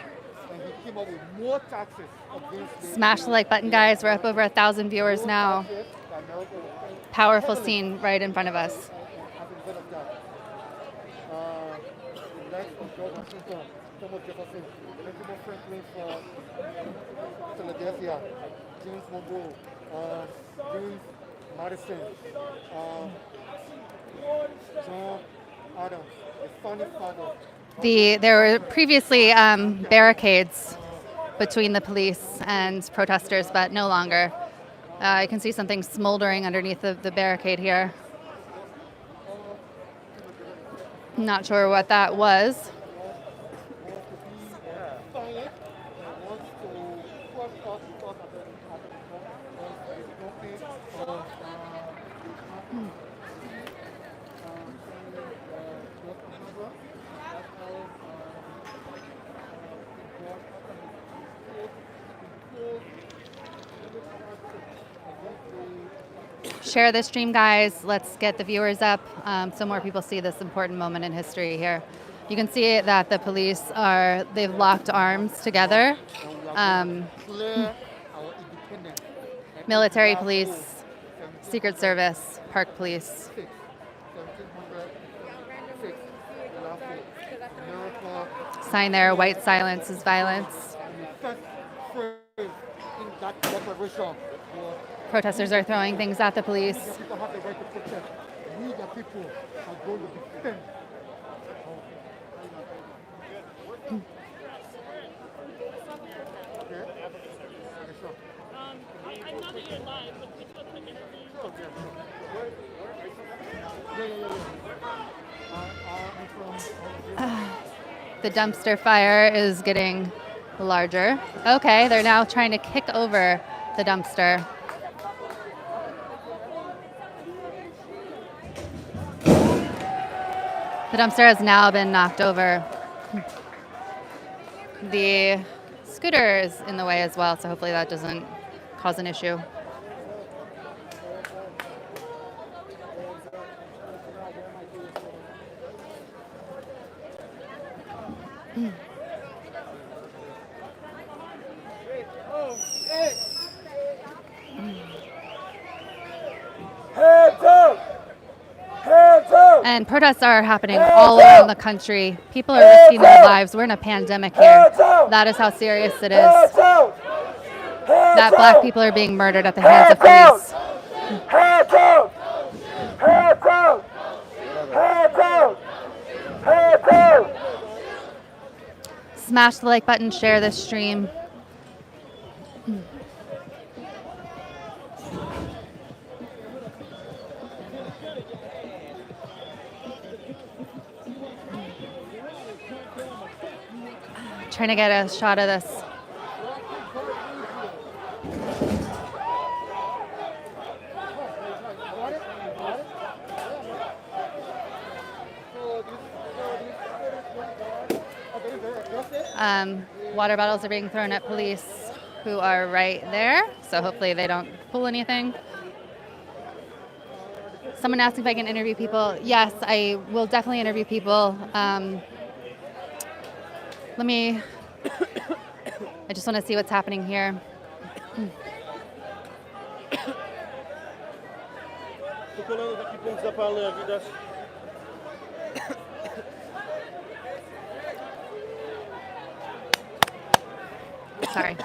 and he came up with more taxes against Smash the like button, guys. We're up over 1,000 viewers now. Powerful scene right in front of us. As a result of that, the likes of George Washington, Thomas Jefferson, Benjamin Franklin for Philadelphia, James Monroe, James Madison, John Adams, the founding father. There were previously barricades between the police and protesters, but no longer. You can see something smoldering underneath the barricade here. Not sure what that was. Share this stream, guys. Let's get the viewers up so more people see this important moment in history here. You can see that the police they've locked arms together. Clear our independence and military police, Secret Service, Park Police. 1706. Miracle. Sign there, white silence is violence. First phrase in that declaration was, Protesters are throwing things at the police. "We the people have the right to protest. We the people are going to defend." Okay? Yes, sir. I know that you're live, but we still take interviews. Sure, yeah. I'm from The dumpster fire is getting larger. Okay, they're now trying to kick over the dumpster. The dumpster has now been knocked over. The scooter is in the way as well, so hopefully that doesn't cause an issue. Hands up! Hands up! And protests are happening all around the country. People are risking their lives. We're in a pandemic here. That is how serious it is. Hands up! That black people are being murdered at the hands of police. Hands up! Hands up! Hands up! Hands up! Smash the like button, share this stream. Trying to get a shot of this. Water bottles are being thrown at police who are right there, so hopefully they don't pull anything. Someone asked if I can interview people. Yes, I will definitely interview people. I just want to see what's happening here. Sorry.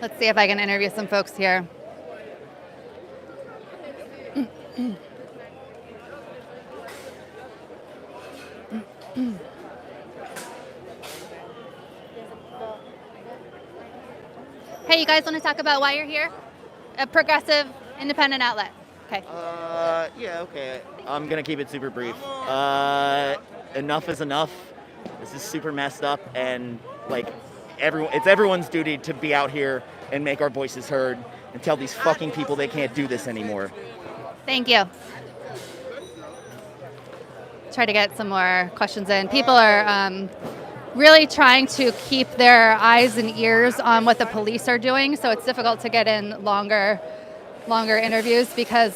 Let's see if I can interview some folks here. Hey, you guys want to talk about why you're here? A progressive, independent outlet. Okay. Yeah, okay. I'm gonna keep it super brief. Enough is enough. This is super messed up, and like, it's everyone's duty to be out here and make our voices heard and tell these fucking people they can't do this anymore. Thank you. Try to get some more questions in. People are really trying to keep their eyes and ears on what the police are doing, so it's difficult to get in longer interviews because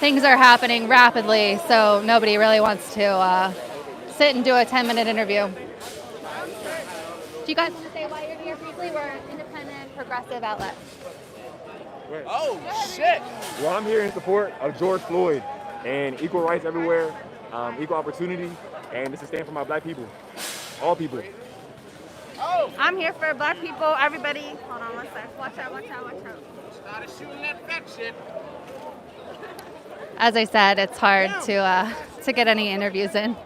things are happening rapidly, so nobody really wants to sit and do a 10-minute interview. Do you guys want to say why you're here briefly? We're an independent, progressive outlet. Oh, shit! Well, I'm here in support of George Floyd and equal rights everywhere, equal opportunity, and this is stand for my black people, all people. Oh! I'm here for black people, everybody. Hold on one sec. Watch out. Started shooting that fat shit. As I said, it's hard to get any interviews in.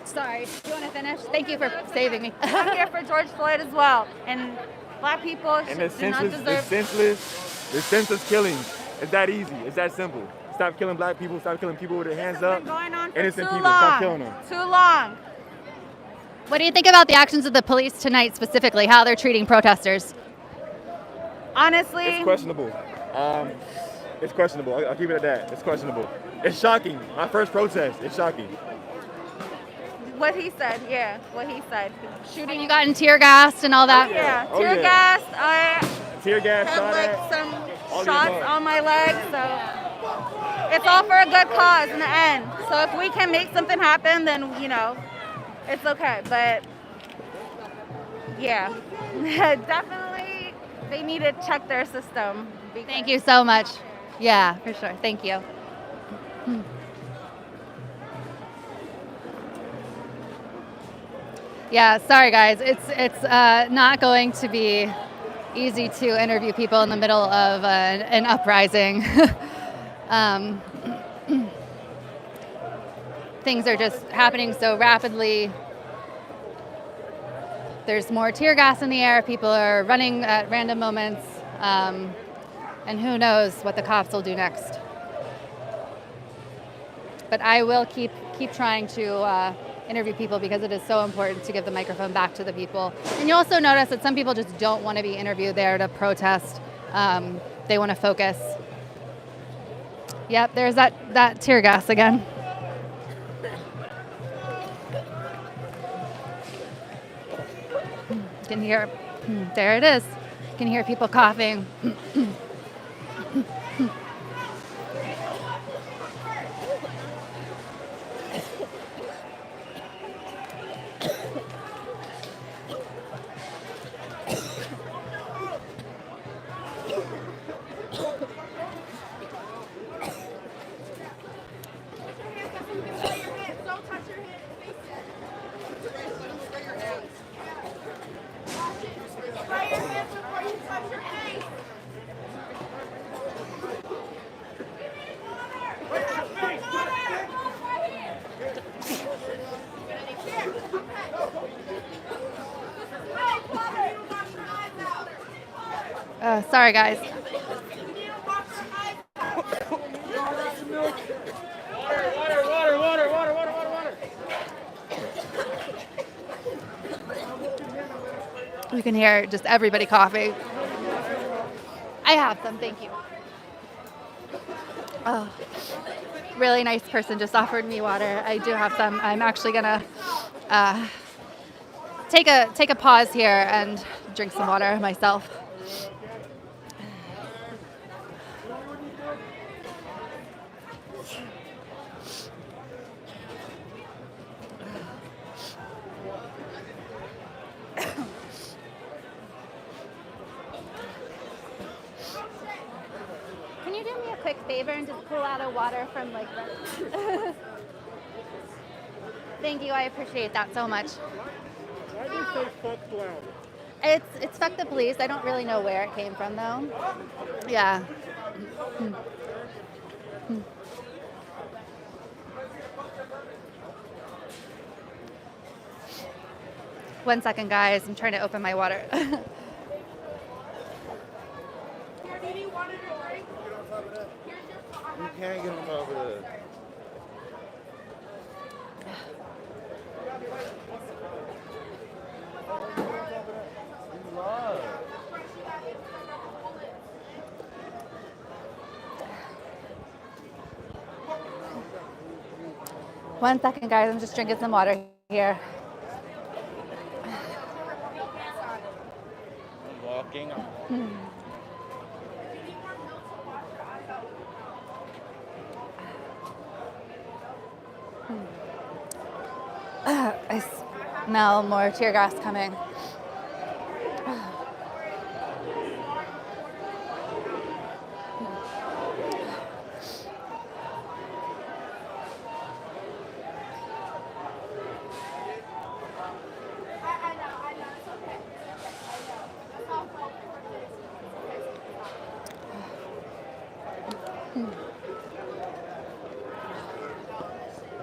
Sorry, do you want to finish? Thank you for saving me. I'm here for George Floyd as well. And black people And the do not deserve... senseless killings. It's that easy. It's that simple. Stop killing black people. Stop killing people with their hands up. Going on for Innocent too people. Stop killing long. them. Too long. What do you think about the actions of the police tonight, specifically how they're treating protesters? Honestly, It's questionable. It's questionable. I'll keep it at that. It's questionable. It's shocking. My first protest. It's shocking. what he said. Yeah, what he said. Shooting. You gotten tear gassed and all that? Yeah, Oh, tear yeah. gas. I Tear gas, have shot like at. some All the shots above. on my legs, so it's all for a good cause in the end. So if we can make something happen, then it's okay. But yeah, definitely they need to check their system. Thank you so much. Yeah, for sure. Thank you. Yeah, sorry guys. It's not going to be easy to interview people in the middle of an uprising. Things are just happening so rapidly. There's more tear gas in the air. People are running at random moments. And who knows what the cops will do next. But I will keep trying to interview people because it is so important to give the microphone back to the people. And you also notice that some people just don't want to be interviewed there to protest. They want to focus. Yep, there's that tear gas again. You can hear, there it is. You can hear people coughing. Sorry, guys. Water. You can hear just everybody coughing. I have some, thank you. Oh, really nice person just offered me water. I do have some. I'm actually gonna take a pause here and drink some water myself. Can you do me a quick favor and just pull out a water from like the... Thank you, I appreciate that so much. Why do you say fuck loud? It's fuck the police. I don't really know where it came from though. Yeah. One second, guys. I'm trying to open my water. You can't get them over there. One second, guys. I'm just drinking some water here. I'm walking. I smell more tear gas coming.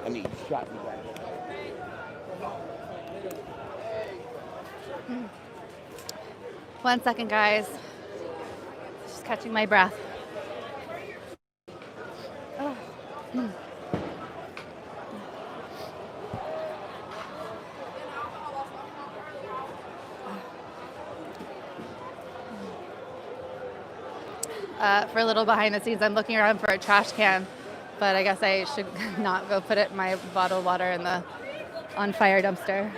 I need shot me back. One second, guys. Just catching my breath. Oh. For a little behind the scenes, I'm looking around for a trash can, but I guess I should not go put it my bottled water in the on fire dumpster.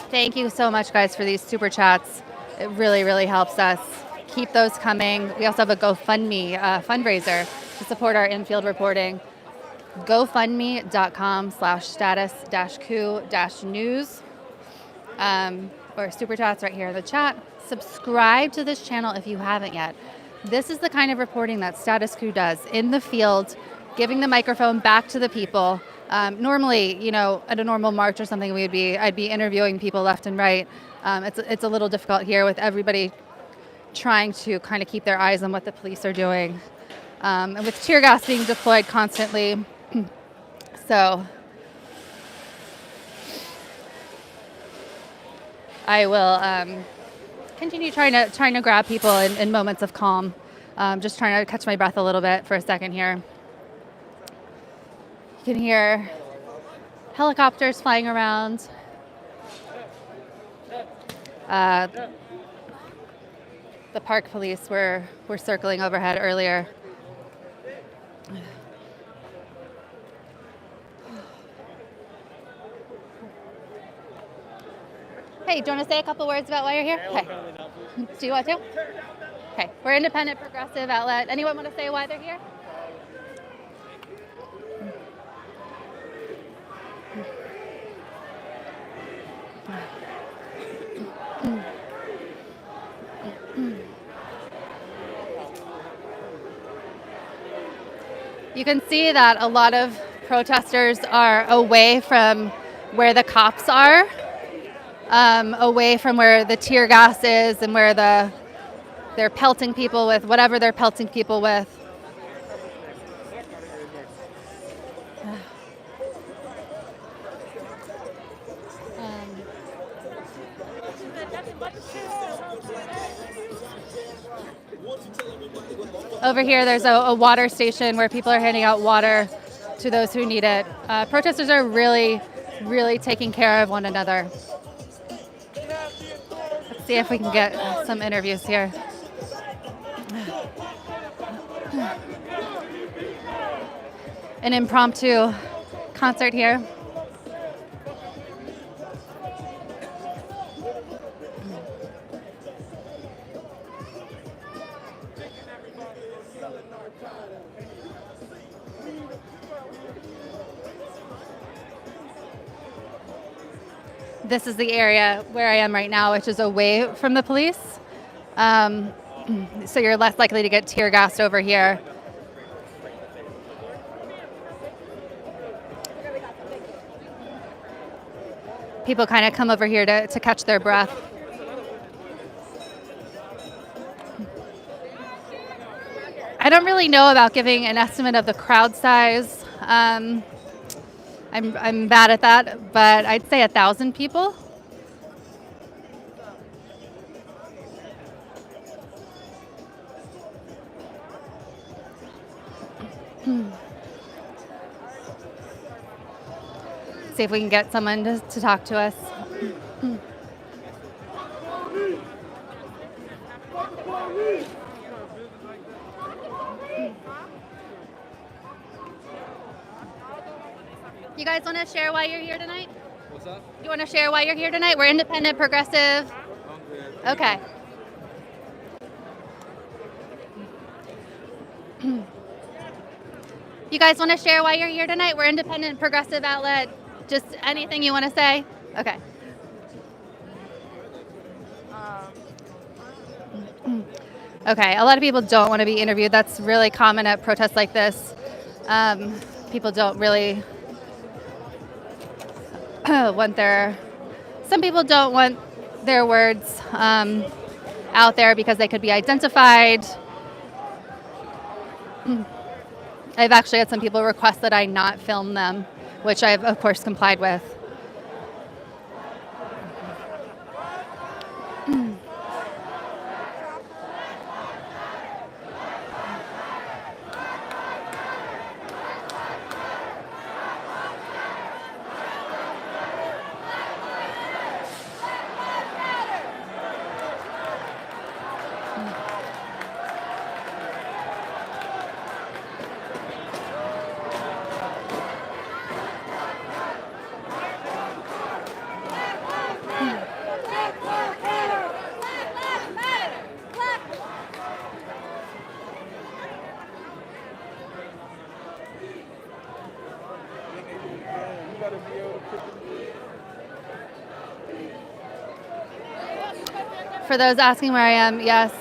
Thank you so much, guys, for these super chats. It really, really helps us. Keep those coming. We also have a GoFundMe fundraiser to support our in-field reporting. GoFundMe.com/status-coup-news or super chats right here in the chat. Subscribe to this channel if you haven't yet. This is the kind of reporting that Status Coup does in the field, giving the microphone back to the people. Normally, you know, at a normal march or something, I'd be interviewing people left and right. It's a little difficult here with everybody trying to kind of keep their eyes on what the police are doing, and with tear gas being deployed constantly. So I will continue trying to grab people in moments of calm. Just trying to catch my breath a little bit for a second here. You can hear helicopters flying around. The park police were circling overhead earlier. Hey, do you want to say a couple words about why you're here? Okay. Do you want to? Okay. We're an independent progressive outlet. Anyone want to say why they're here? You can see that a lot of protesters are away from where the cops are, away from where the tear gas is and where they're pelting people with whatever they're pelting people with. Over here, there's a water station where people are handing out water to those who need it. Protesters are really, really taking care of one another. Let's see if we can get some interviews here. An impromptu concert here. This is the area where I am right now, which is away from the police. So you're less likely to get tear gassed over here. People kind of come over here to catch their breath. I don't really know about giving an estimate of the crowd size. I'm bad at that, but I'd say 1,000 people. See if we can get someone to talk to us. You guys want to share why you're here tonight? What's up? You want to share why you're here tonight? We're independent, progressive. Okay. You guys want to share why you're here tonight? We're independent, progressive outlet. Just anything you want to say? Okay. Okay, a lot of people don't want to be interviewed. That's really common at protests like this. People don't really want some people don't want their words out there because they could be identified. I've actually had some people request that I not film them, which I've of course complied with. For those asking where I am, yes,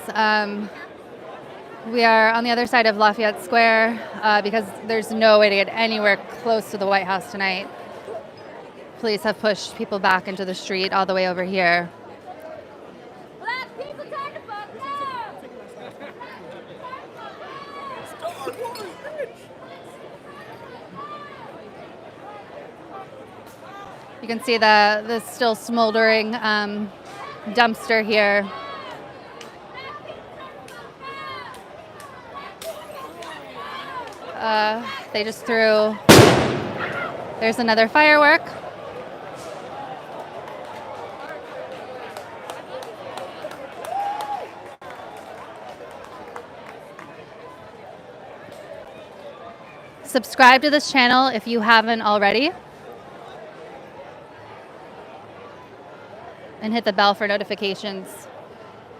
we are on the other side of Lafayette Square because there's no way to get anywhere close to the White House tonight. Police have pushed people back into the street all the way over here. You can see the still smoldering dumpster here. They just threw, there's another firework. Subscribe to this channel if you haven't already. And hit the bell for notifications.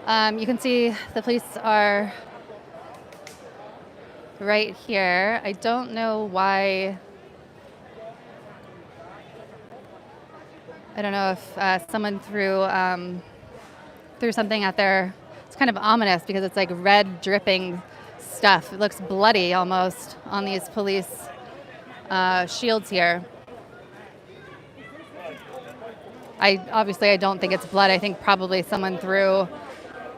You can see the police are right here. I don't know why. I don't know if someone threw something at their. It's kind of ominous because it's like red dripping stuff. It looks bloody almost on these police shields here. I don't think it's blood. I think probably someone threw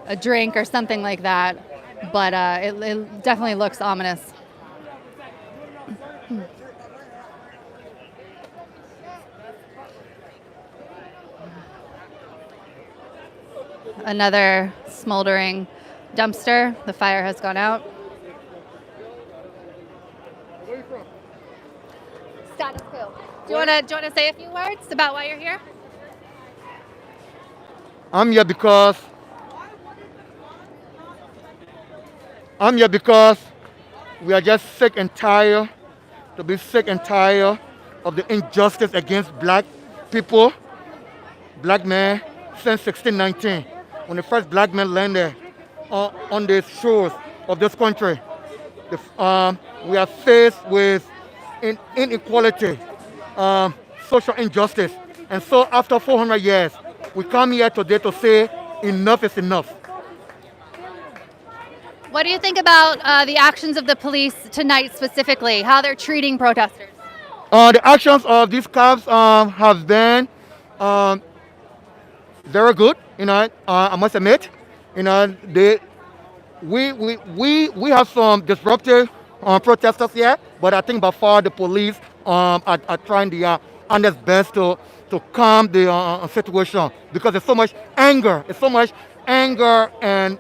a drink or something like that, but it definitely looks ominous. Another smoldering dumpster. The fire has gone out. Where are you from? Status Coup. Do you want to say a few words about why you're here? I'm here because we are just sick and tired of the injustice against black people, black men, since 1619, when the first black men landed on the shores of this country. We are faced with inequality, social injustice, and so after 400 years, we come here today to say enough is enough. What do you think about the actions of the police tonight specifically, how they're treating protesters? The actions of these cops have been very good, I must admit. We have some disruptive protesters here, but I think by far the police are trying their honest best to calm the situation, because there's so much anger, and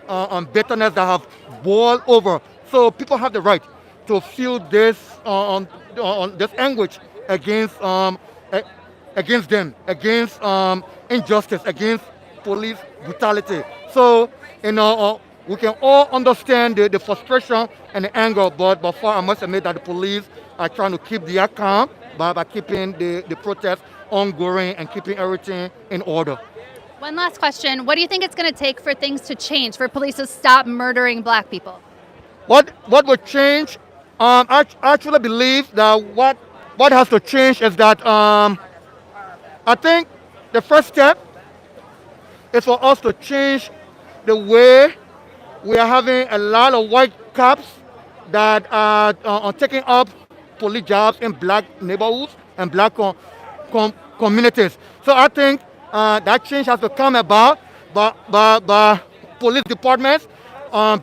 bitterness that have boiled over. So people have the right to feel this this anguish against them, against injustice, against police brutality. So we can all understand the frustration and the anger, but by far I must admit that the police are trying to keep their calm by keeping the protest ongoing and keeping everything in order. One last question. What do you think it's going to take for things to change, for police to stop murdering black people? What will change? I actually believe that what has to change is that I think the first step is for us to change the way we are having a lot of white cops that are taking up police jobs in black neighborhoods and black communities. So I think that change has to come about by police departments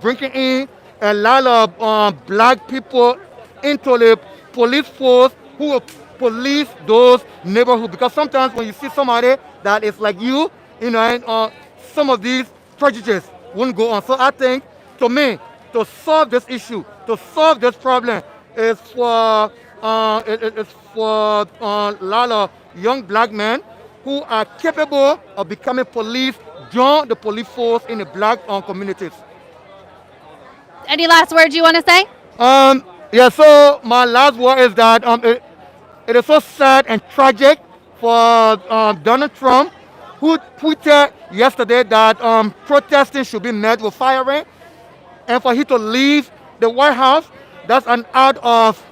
bringing in a lot of black people into the police force who will police those neighborhoods. Because sometimes when you see somebody that is like you, some of these prejudices won't go on. So I think, to me, to solve this issue, to solve this problem, is for a lot of young black men who are capable of becoming police, join the police force in the black communities. Any last words you want to say? Yeah, so my last word is that it is so sad and tragic for Donald Trump, who tweeted yesterday that protesting should be met with firing, and for him to leave the White House. That's an act of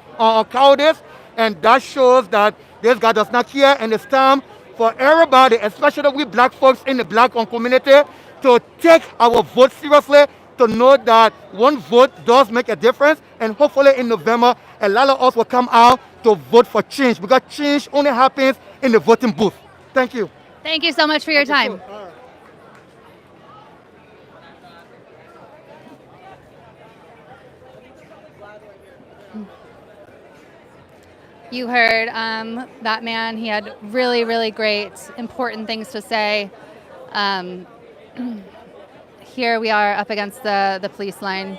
cowardice, and that shows that this guy does not care, and it's time for everybody, especially we black folks in the black community, to take our vote seriously, to know that one vote does make a difference, and hopefully in November, a lot of us will come out to vote for change, because change only happens in the voting booth. Thank you. Thank you so much for your time. You heard that man. He had really, really great, important things to say. Here we are up against the police line,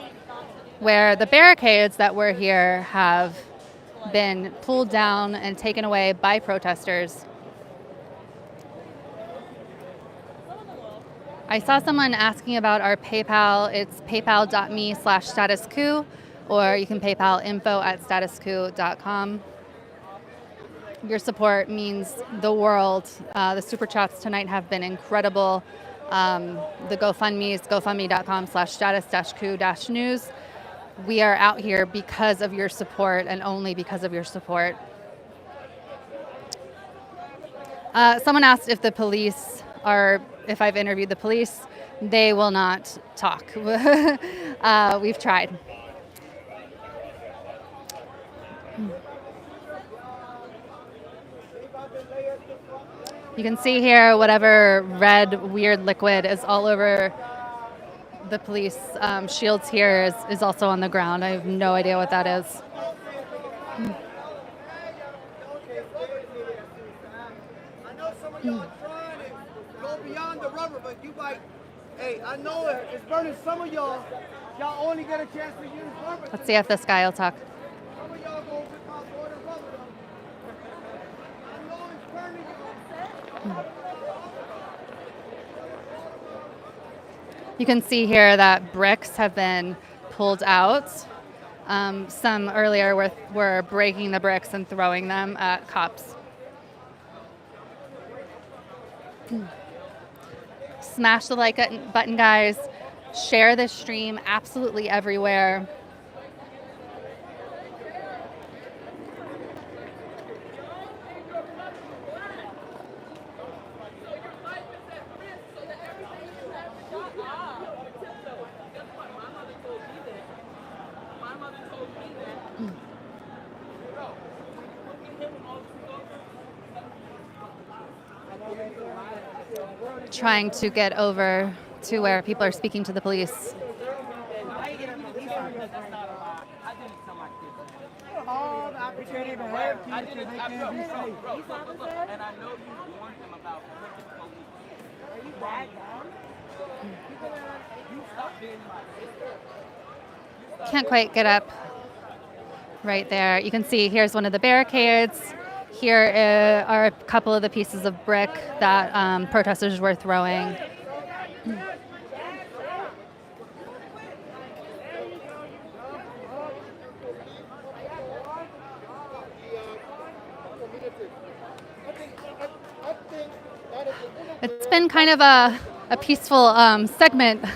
where the barricades that were here have been pulled down and taken away by protesters. I saw someone asking about our PayPal. It's paypal.me/status coup, or you can PayPal info@statuscoup.com. Your support means the world. The super chats tonight have been incredible. The GoFundMe is gofundme.com/status-coup-news. We are out here because of your support and only because of your support. Someone asked if the police if I've interviewed the police. They will not talk. We've tried. You can see here whatever red weird liquid is all over the police shields here is also on the ground. I have no idea what that is. I know some of y'all trying to go beyond the rubber, but you might, hey, I know it's burning some of y'all. Y'all only get a chance to use rubber. Let's see if this guy will talk. Some of y'all go rip out more than rubber though. I know it's burning y'all. You can see here that bricks have been pulled out. Some earlier were breaking the bricks and throwing them at cops. Smash the like button, guys. Share this stream absolutely everywhere. Trying to get over to where people are speaking to the police. All the opportunity to help kids so they can be safe. And I know you warned them about police. Are you back down? You stop being my sister. Can't quite get up right there. You can see here's one of the barricades. Here are a couple of the pieces of brick that protesters were throwing. It's been kind of a peaceful segment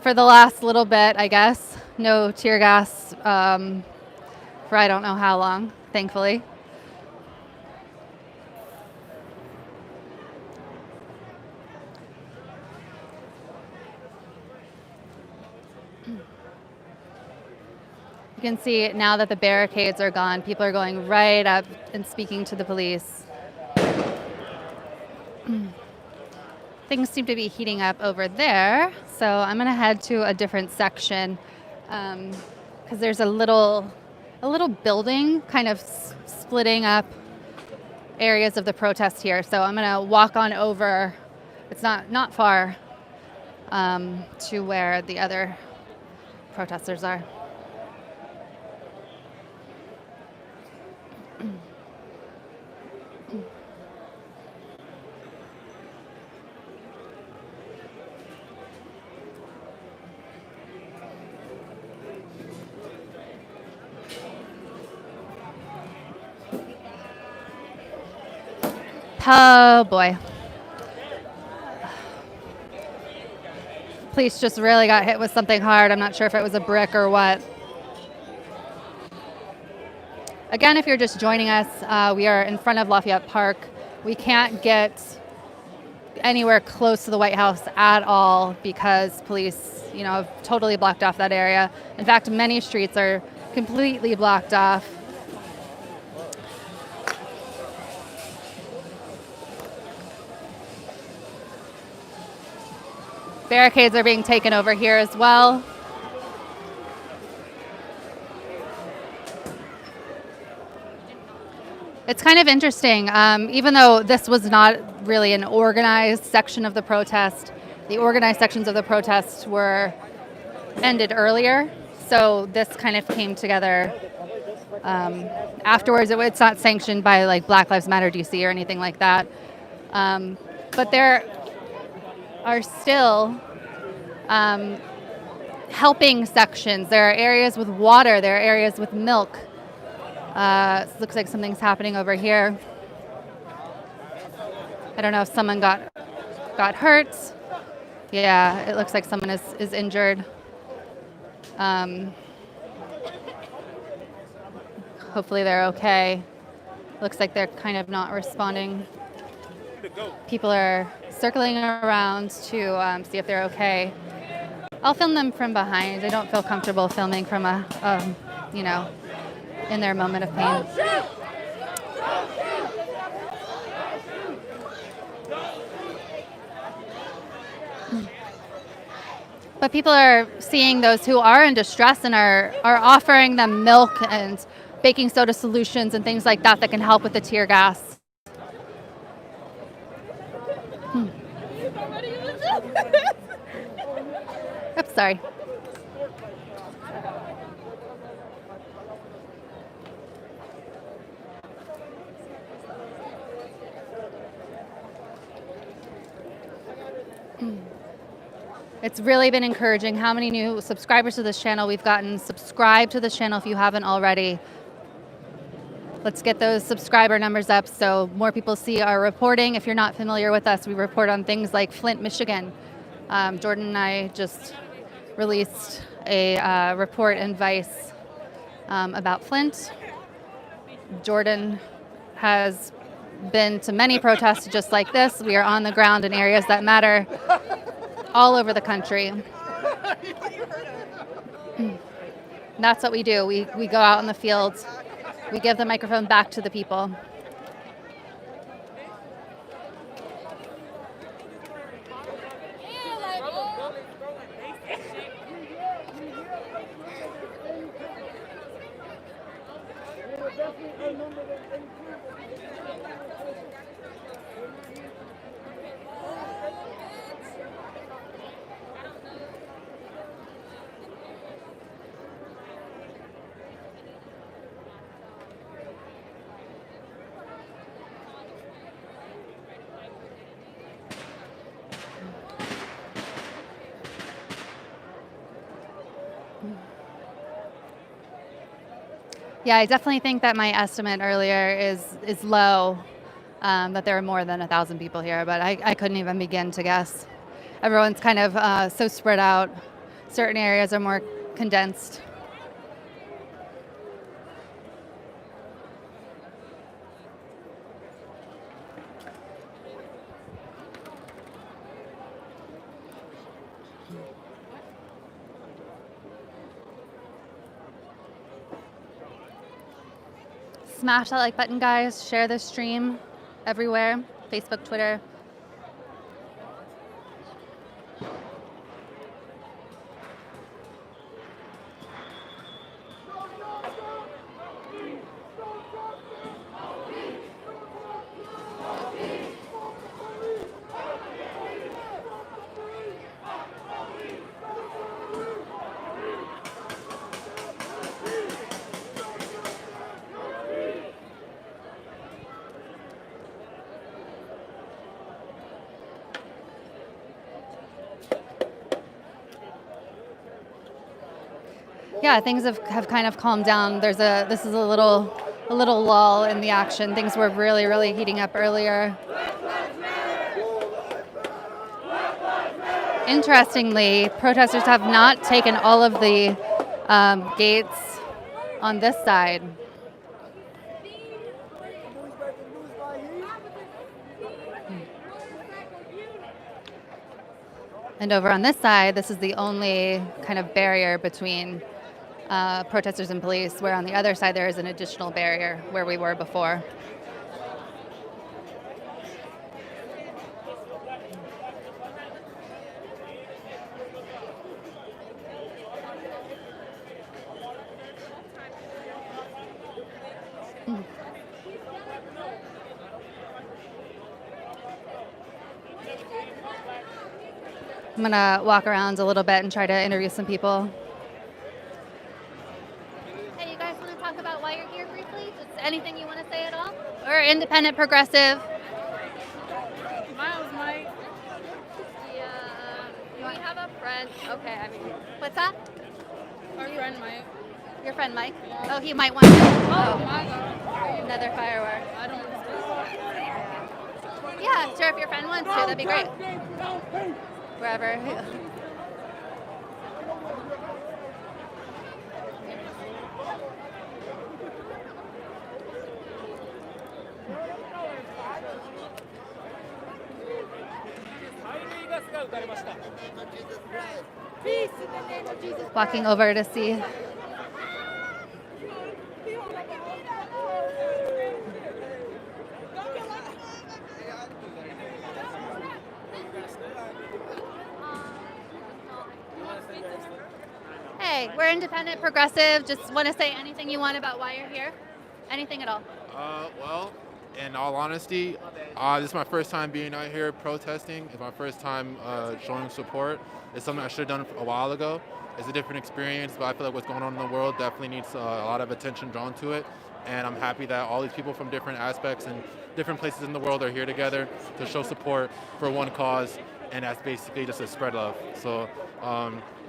for the last little bit, I guess. No tear gas for I don't know how long, thankfully. You can see now that the barricades are gone, people are going right up and speaking to the police. Things seem to be heating up over there, so I'm going to head to a different section because there's a little building kind of splitting up areas of the protest here. So I'm going to walk on over. It's not far to where the other protesters are. Oh boy. Police just really got hit with something hard. I'm not sure if it was a brick or what. Again, if you're just joining us, we are in front of Lafayette Park. We can't get anywhere close to the White House at all because police, have totally blocked off that area. In fact, many streets are completely blocked off. Barricades are being taken over here as well. It's kind of interesting, even though this was not really an organized section of the protest, the organized sections of the protest were ended earlier. So this kind of came together afterwards. It's not sanctioned by like Black Lives Matter DC or anything like that. But there are still helping sections. There are areas with water. There are areas with milk. Looks like something's happening over here. I don't know if someone got hurt. Yeah, it looks like someone is injured. Hopefully they're okay. Looks like they're kind of not responding. People are circling around to see if they're okay. I'll film them from behind. I don't feel comfortable filming from in their moment of pain. But people are seeing those who are in distress and are offering them milk and baking soda solutions and things like that can help with the tear gas. Oops, sorry. It's really been encouraging how many new subscribers to this channel we've gotten. Subscribe to this channel if you haven't already. Let's get those subscriber numbers up so more people see our reporting. If you're not familiar with us, we report on things like Flint, Michigan. Jordan and I just released a report in Vice about Flint. Jordan has been to many protests just like this. We are on the ground in areas that matter all over the country. That's what we do. We go out in the fields. We give the microphone back to the people. Yeah, I definitely think that my estimate earlier is low, that there are more than 1,000 people here, but I couldn't even begin to guess. Everyone's kind of so spread out. Certain areas are more condensed. Smash that like button, guys. Share this stream everywhere. Facebook, Twitter. Yeah, things have kind of calmed down. This is a little a little lull in the action. Things were really, really heating up earlier. Interestingly, protesters have not taken all of the gates on this side. And over on this side, this is the only kind of barrier between protesters and police, where on the other side there is an additional barrier where we were before. I'm gonna walk around a little bit and try to interview some people. Hey, you guys want to talk about why you're here briefly? Just anything you want to say at all? Or independent, progressive? Miles might. Yeah. We have a friend. Okay, I mean. What's that? Our friend might. Your friend Mike? Yeah. Oh, he might want to. Oh, my God. Another firework. I don't want to. Yeah, sure. If your friend wants to, that'd be great. Wherever. Walking over to see. Hey, we're independent, progressive. Just want to say anything you want about why you're here? Anything at all? Well, in all honesty, this is my first time being out here protesting. It's my first time showing support. It's something I should have done a while ago. It's a different experience, but I feel like what's going on in the world definitely needs a lot of attention drawn to it. And I'm happy that all these people from different aspects and different places in the world are here together to show support for one cause, and that's basically just to spread love. So,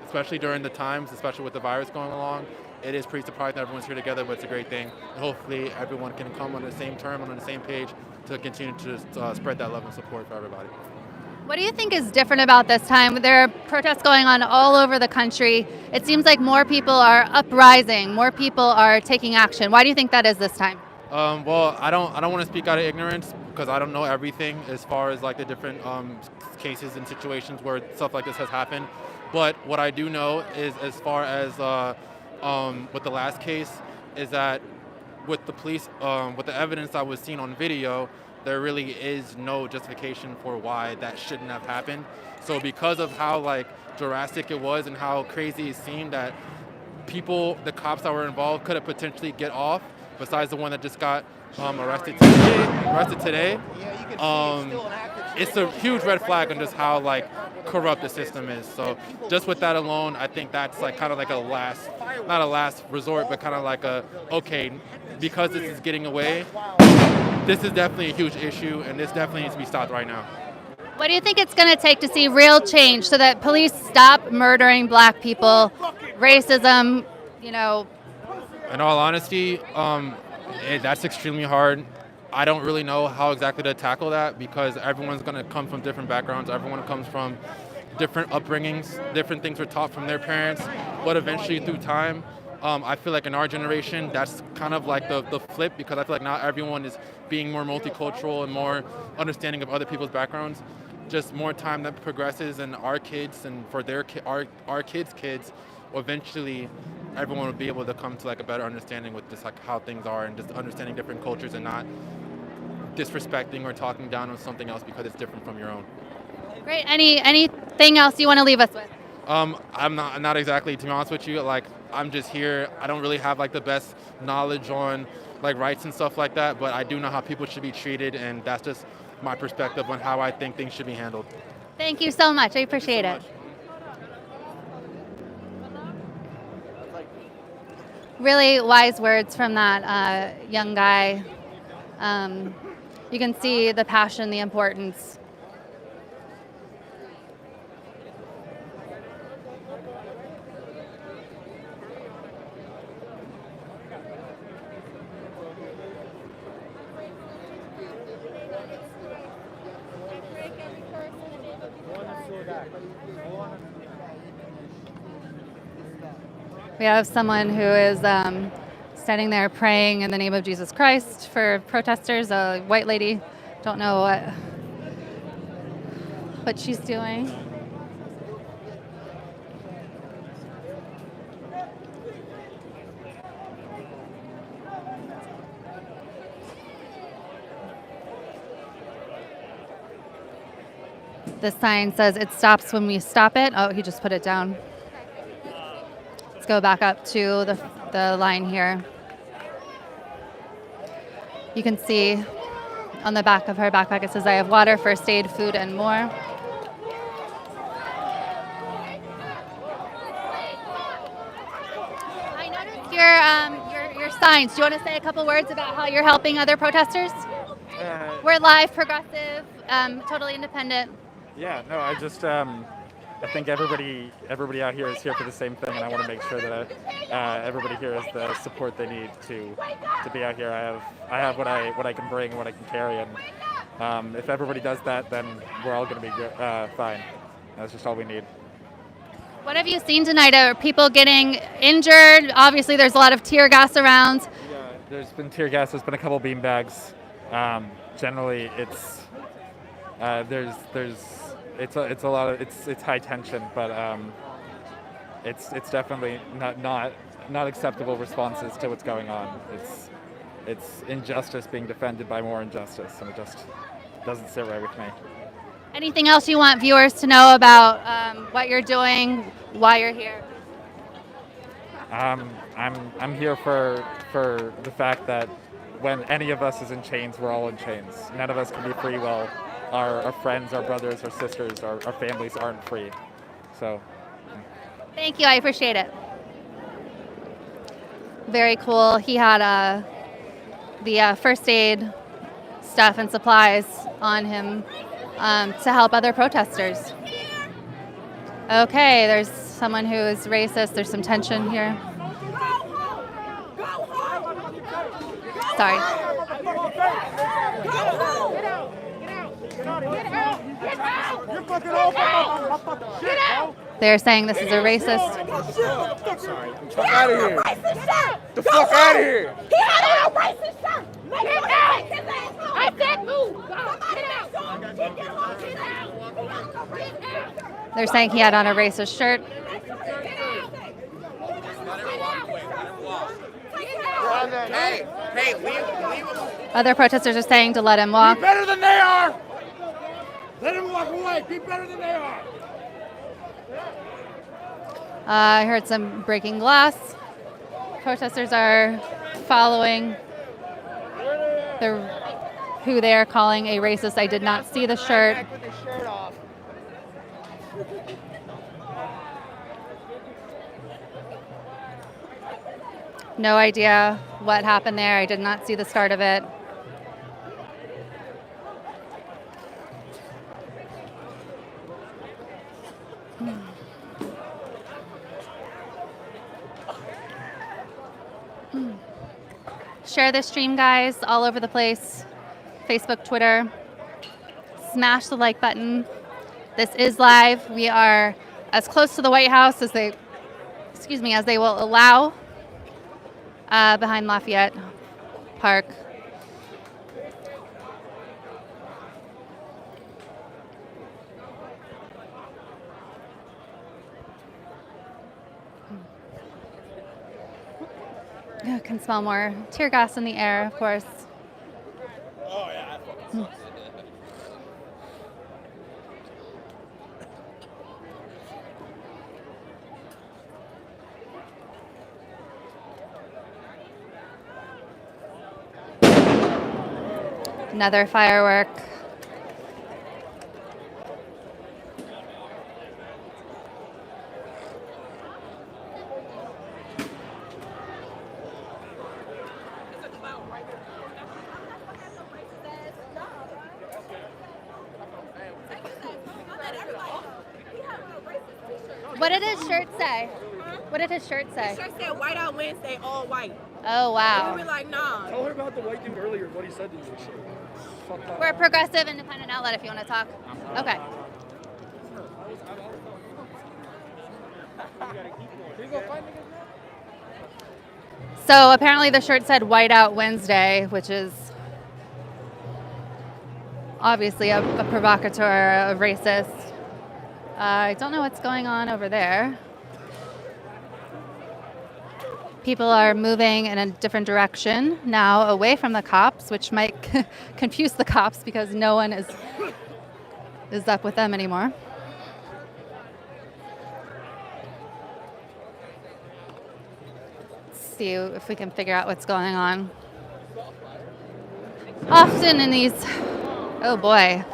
especially during the times, especially with the virus going along, it is pretty surprising that everyone's here together, but it's a great thing. And hopefully everyone can come on the same term, on the same page, to continue to spread that love and support for everybody. What do you think is different about this time? There are protests going on all over the country. It seems like more people are uprising, more people are taking action. Why do you think that is this time? Well, I don't want to speak out of ignorance because I don't know everything as far as like the different cases and situations where stuff like this has happened. But what I do know is, as far as with the last case, is that with the police, with the evidence that was seen on video, there really is no justification for why that shouldn't have happened. So because of how like drastic it was and how crazy it seemed, that people, the cops that were involved, could have potentially get off, besides the one that just got arrested today. It's a huge red flag on just how like corrupt the system is. So just with that alone, I think that's like kind of like a last, not a last resort, but kind of like a, okay, because this is getting away, this is definitely a huge issue, and this definitely needs to be stopped right now. What do you think it's going to take to see real change so that police stop murdering black people, racism, you know? In all honesty, that's extremely hard. I don't really know how exactly to tackle that because everyone's going to come from different backgrounds. Everyone comes from different upbringings, different things were taught from their parents, but eventually through time, I feel like in our generation, that's kind of like the flip, because I feel like now everyone is being more multicultural and more understanding of other people's backgrounds. Just more time that progresses, and our kids and for their our kids' kids, eventually everyone will be able to come to like a better understanding with just like how things are, and just understanding different cultures and not disrespecting or talking down on something else because it's different from your own. Great. Anything else you want to leave us with? I'm not exactly, to be honest with you, like I'm just here. I don't really have like the best knowledge on like rights and stuff like that, but I do know how people should be treated, and that's just my perspective on how I think things should be handled. Thank you so much. I appreciate it. Really wise words from that young guy. You can see the passion, the importance. We have someone who is standing there praying in the name of Jesus Christ for protesters. A white lady, don't know what she's doing. This sign says it stops when we stop it. Oh, he just put it down. Let's go back up to the line here. You can see on the back of her backpack it says, I have water, first aid, food, and more. I noticed your signs. Do you want to say a couple words about how you're helping other protesters? We're live, progressive, totally independent. Yeah, no, I just I think everybody out here is here for the same thing, and I want to make sure that everybody here has the support they need to be out here. I have what I can bring, what I can carry, and if everybody does that, then we're all going to be fine. That's just all we need. What have you seen tonight? Are people getting injured? Obviously, there's a lot of tear gas around. Yeah, there's been tear gas. There's been a couple beanbags. Generally, it's it's a lot of it's high tension, but it's definitely not acceptable responses to what's going on. It's injustice being defended by more injustice, and it just doesn't sit right with me. Anything else you want viewers to know about what you're doing, why you're here? I'm here for the fact that when any of us is in chains, we're all in chains. None of us can be free while our friends, our brothers, our sisters, our families aren't free. So. Thank you, I appreciate it. Very cool. He had the first aid stuff and supplies on him to help other protesters. Okay, there's someone who is racist. There's some tension here. Sorry. They're saying this is a racist. Sorry. Fuck out of here. The fuck out of here. He had on a racist shirt. Get out. I said move. Get out. They're saying he had on a racist shirt. Other protesters are saying to let him walk. Be better than they are. Let him walk away. Be better than they are. I heard some breaking glass. Protesters are following who they are calling a racist. I did not see the shirt. No idea what happened there. I did not see the start of it. Share this stream, guys, all over the place. Facebook, Twitter. Smash the like button. This is live. We are as close to the White House as they will allow behind Lafayette Park. I can smell more tear gas in the air, of course. Oh, yeah. Another firework. What did his shirt say? What did his shirt say? His shirt said White Out Wednesday, all white. Oh, wow. We were like, nah. Tell her about the white dude earlier, what he said to you. We're a progressive independent outlet if you want to talk. Okay. So apparently the shirt said Whiteout Wednesday, which is obviously a provocateur, a racist. I don't know what's going on over there. People are moving in a different direction now, away from the cops, which might confuse the cops because no one is up with them anymore. Let's see if we can figure out what's going on. Often in these, oh boy.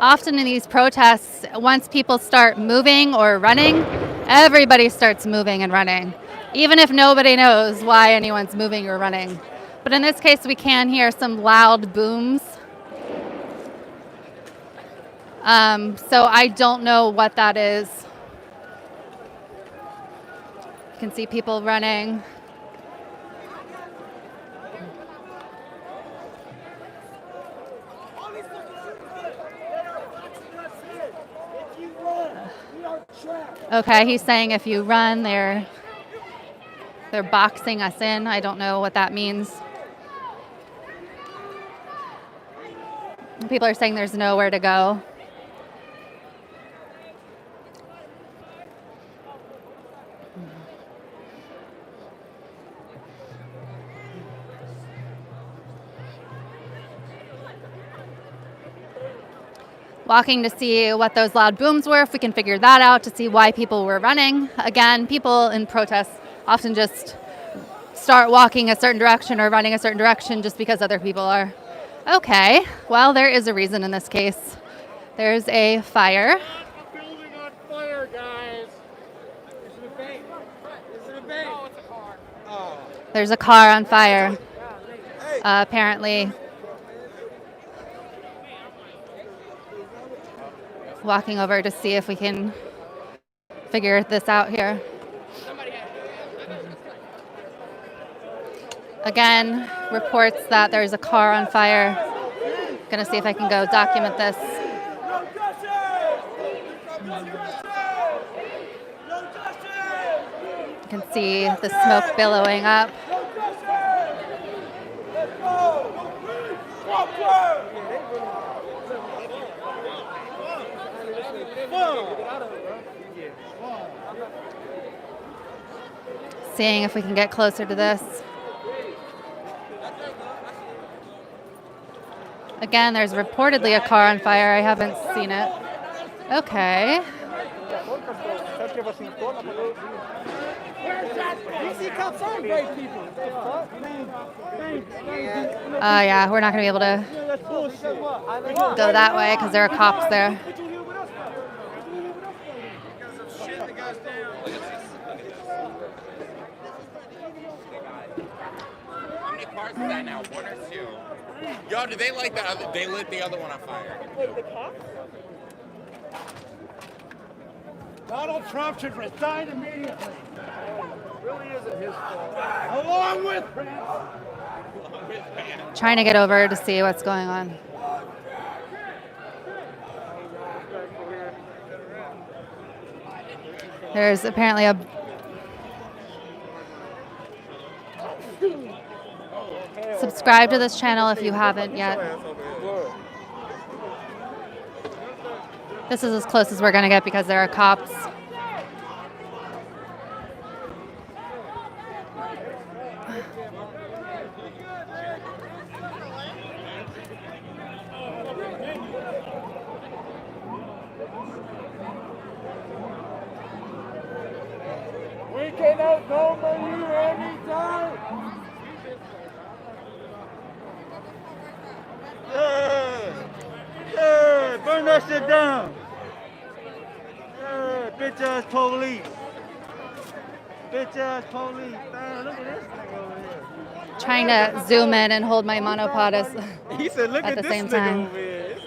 Often in these protests, once people start moving or running, everybody starts moving and running, even if nobody knows why anyone's moving or running. But in this case, we can hear some loud booms. So I don't know what that is. You can see people running. Okay, he's saying if you run, they're boxing us in. I don't know what that means. People are saying there's nowhere to go. Walking to see what those loud booms were, if we can figure that out, to see why people were running. Again, people in protests often just start walking a certain direction or running a certain direction just because other people are. Okay, well, there is a reason in this case. There's a fire. Building on fire, guys. Is it a bank? Is it a bank? Oh, it's a car. Oh. There's a car on fire, apparently. Walking over to see if we can figure this out here. Again, reports that there's a car on fire. Gonna see if I can go document this. You can see the smoke billowing up. Seeing if we can get closer to this. Again, there's reportedly a car on fire. I haven't seen it. Okay. Yeah, we're not going to be able to go that way because there are cops there. How many cars is that now? One or two? Yo, did they like the other? They lit the other one on fire. Wait, the cops? Donald Trump should resign immediately. It really isn't his fault. Along with Trying to get over to see what's going on. There's apparently a subscribe to this channel if you haven't yet. This is as close as we're going to get because there are cops. we can outnumber you anytime. Yeah, burn that shit down. Yeah, bitch ass police. Bitch ass police. Man, look at this thing over here. Trying to zoom in and hold my monopod He said, look at the this same nigga time. over here.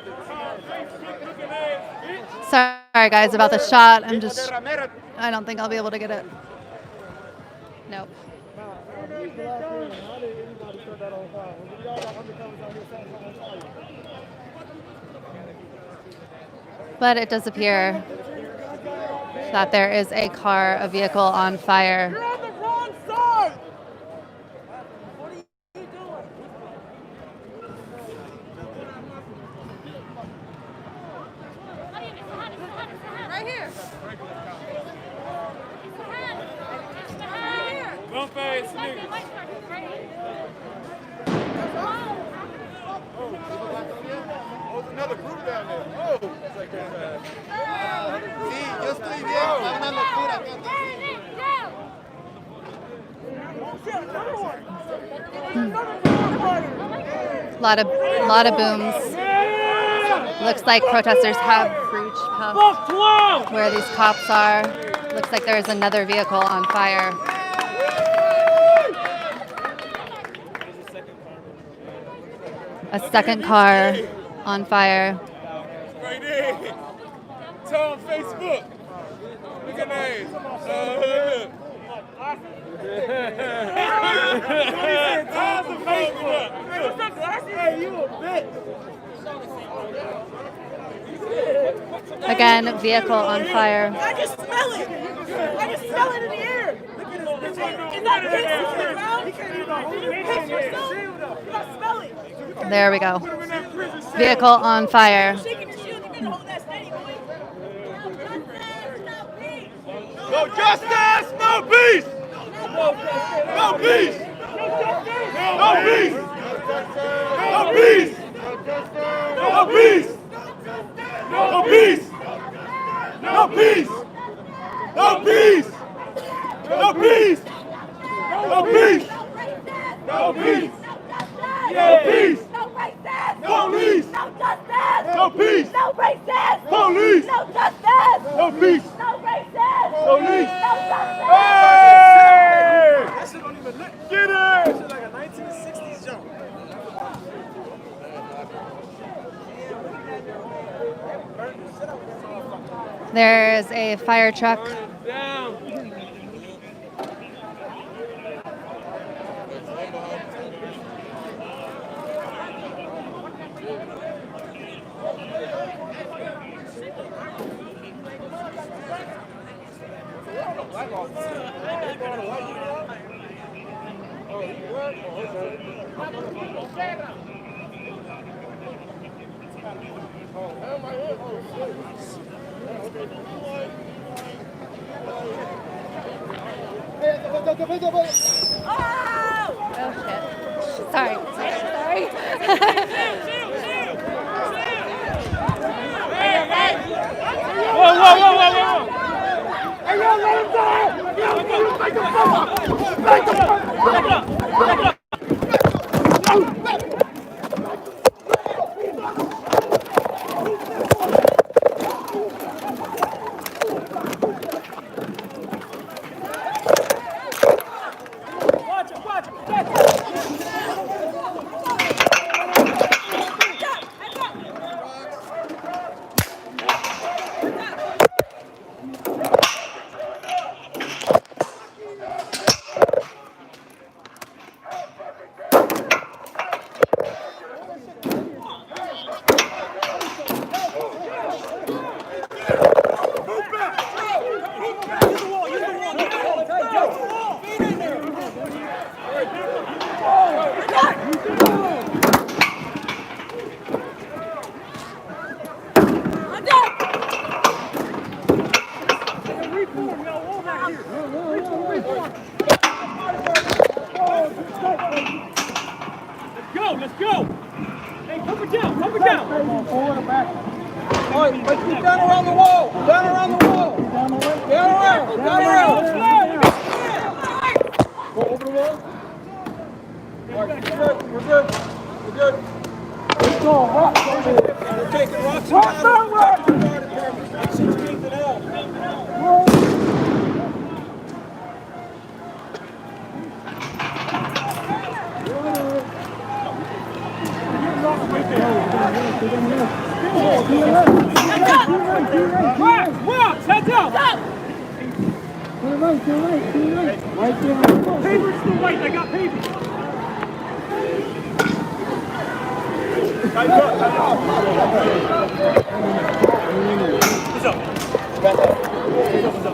Sorry guys about the shot. I don't think I'll be able to get it. Nope. But it does appear that there is a vehicle on fire. You're on the wrong side! Right here. Don't face me. Oh, there's another group down there. Oh, it's like that. Sí, yo estoy bien. Está una locura acá. Lot of booms. Looks like protesters have reached past where these cops are. Looks like there's another vehicle on fire. A second car on fire. Right there. It's on Facebook. Look at that. Hey, you a bitch. Again, vehicle on fire. I just smell it. I just smell it in the air. Look at this bitch. Is that picture on the ground? You can't even hold it. You gotta smell it. There we go. Vehicle on fire. She can shield. You better hold that steady, boy. No justice, no peace. No peace. No peace. No peace. No peace. No peace. No peace. No peace. No peace. No peace. No peace. No peace. No Police. No justice. No peace. No racist. Police. No justice. No peace. No racist. Police. No justice. Hey! That shit don't even look. Get it! That shit like a 1960s jump. There's a fire truck. Oh shit. Sorry. Whoa. Hey, yo, let him die! Yo, make him fall! Make him fall! Let's go! Hey, pump it down! Forward or back? All right, let's get down around the wall! Down around the wall! Down around! Go over the wall. All right, we're good. Let's go, rock! We're taking rocks and make sure you keep it out. Heads up! To the right. Right there. Papers to the right, I got papers. What's up?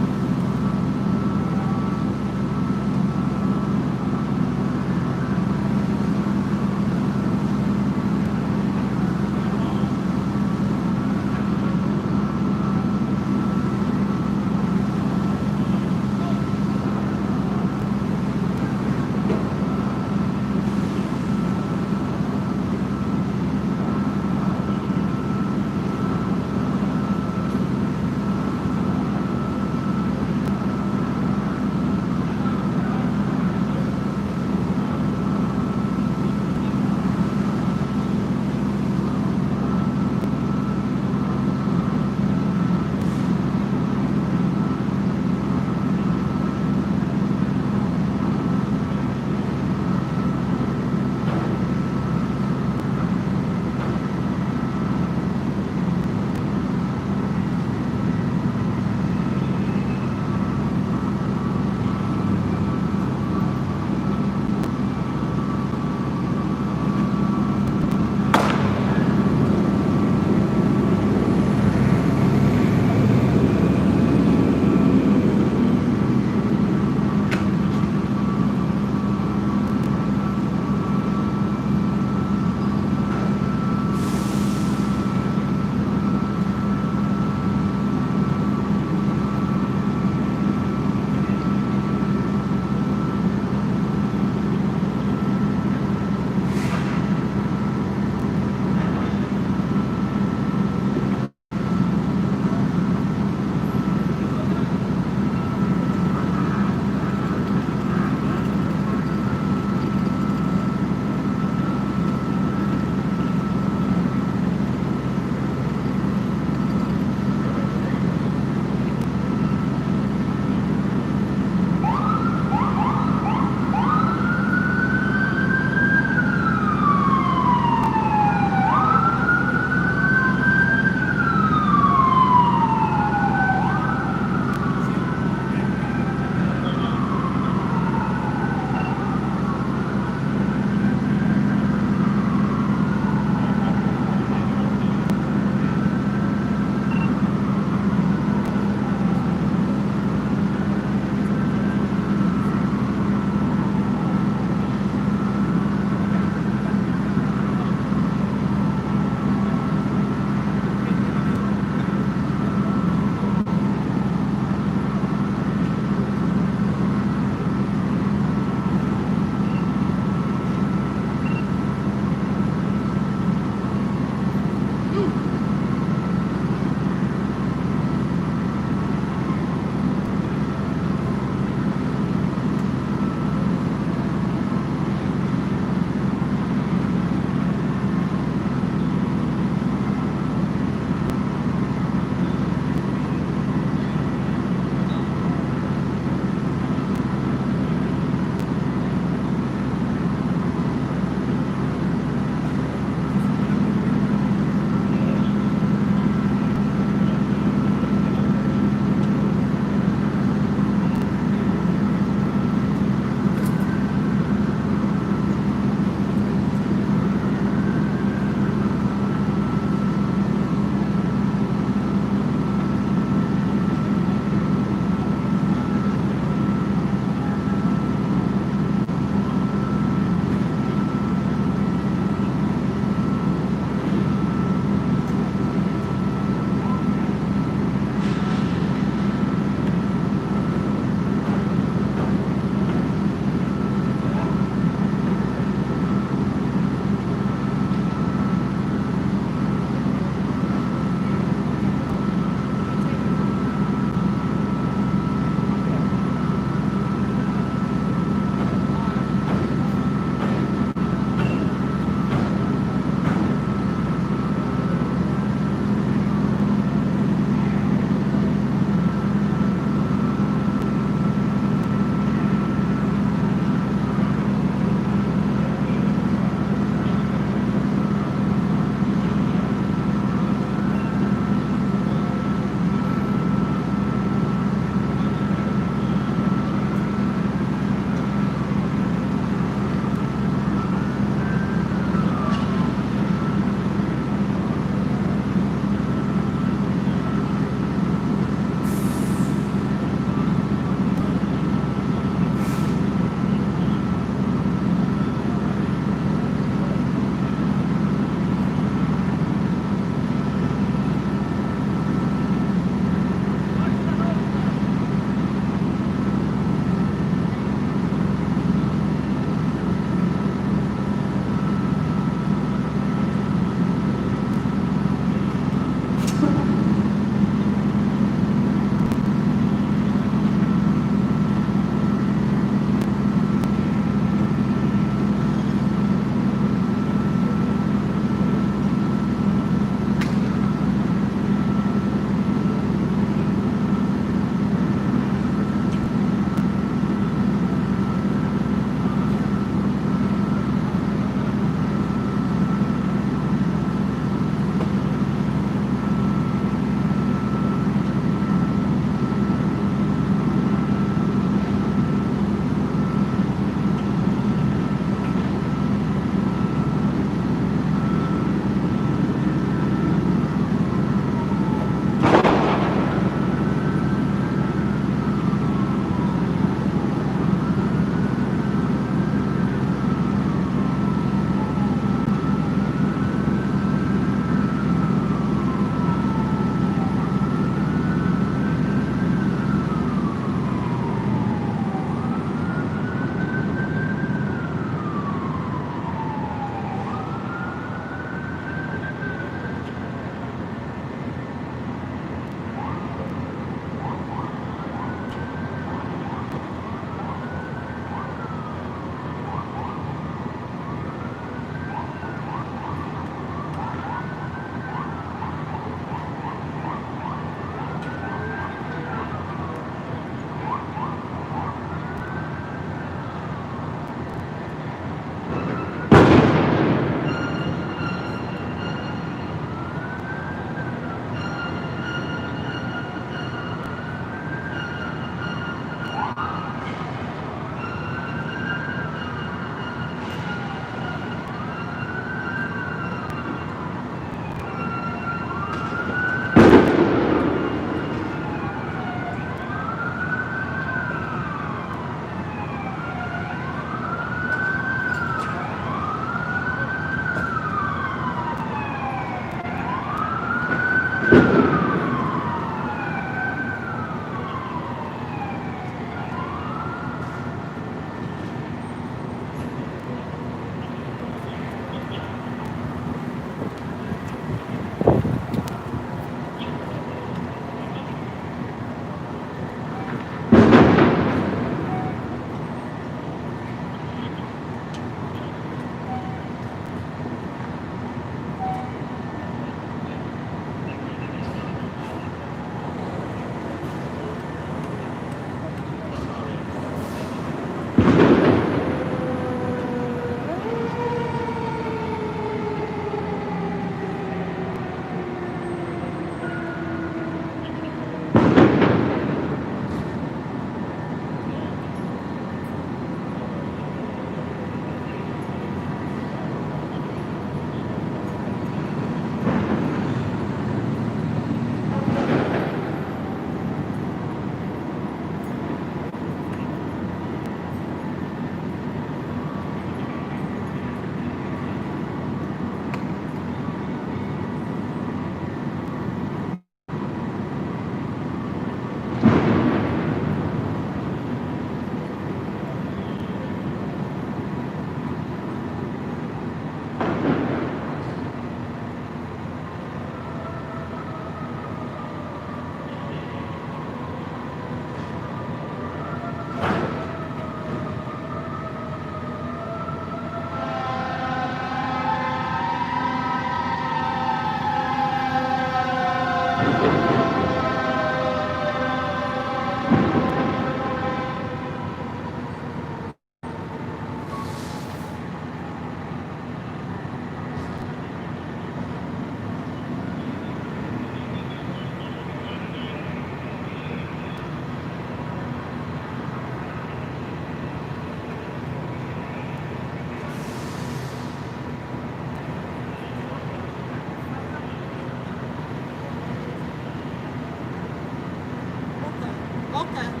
Polka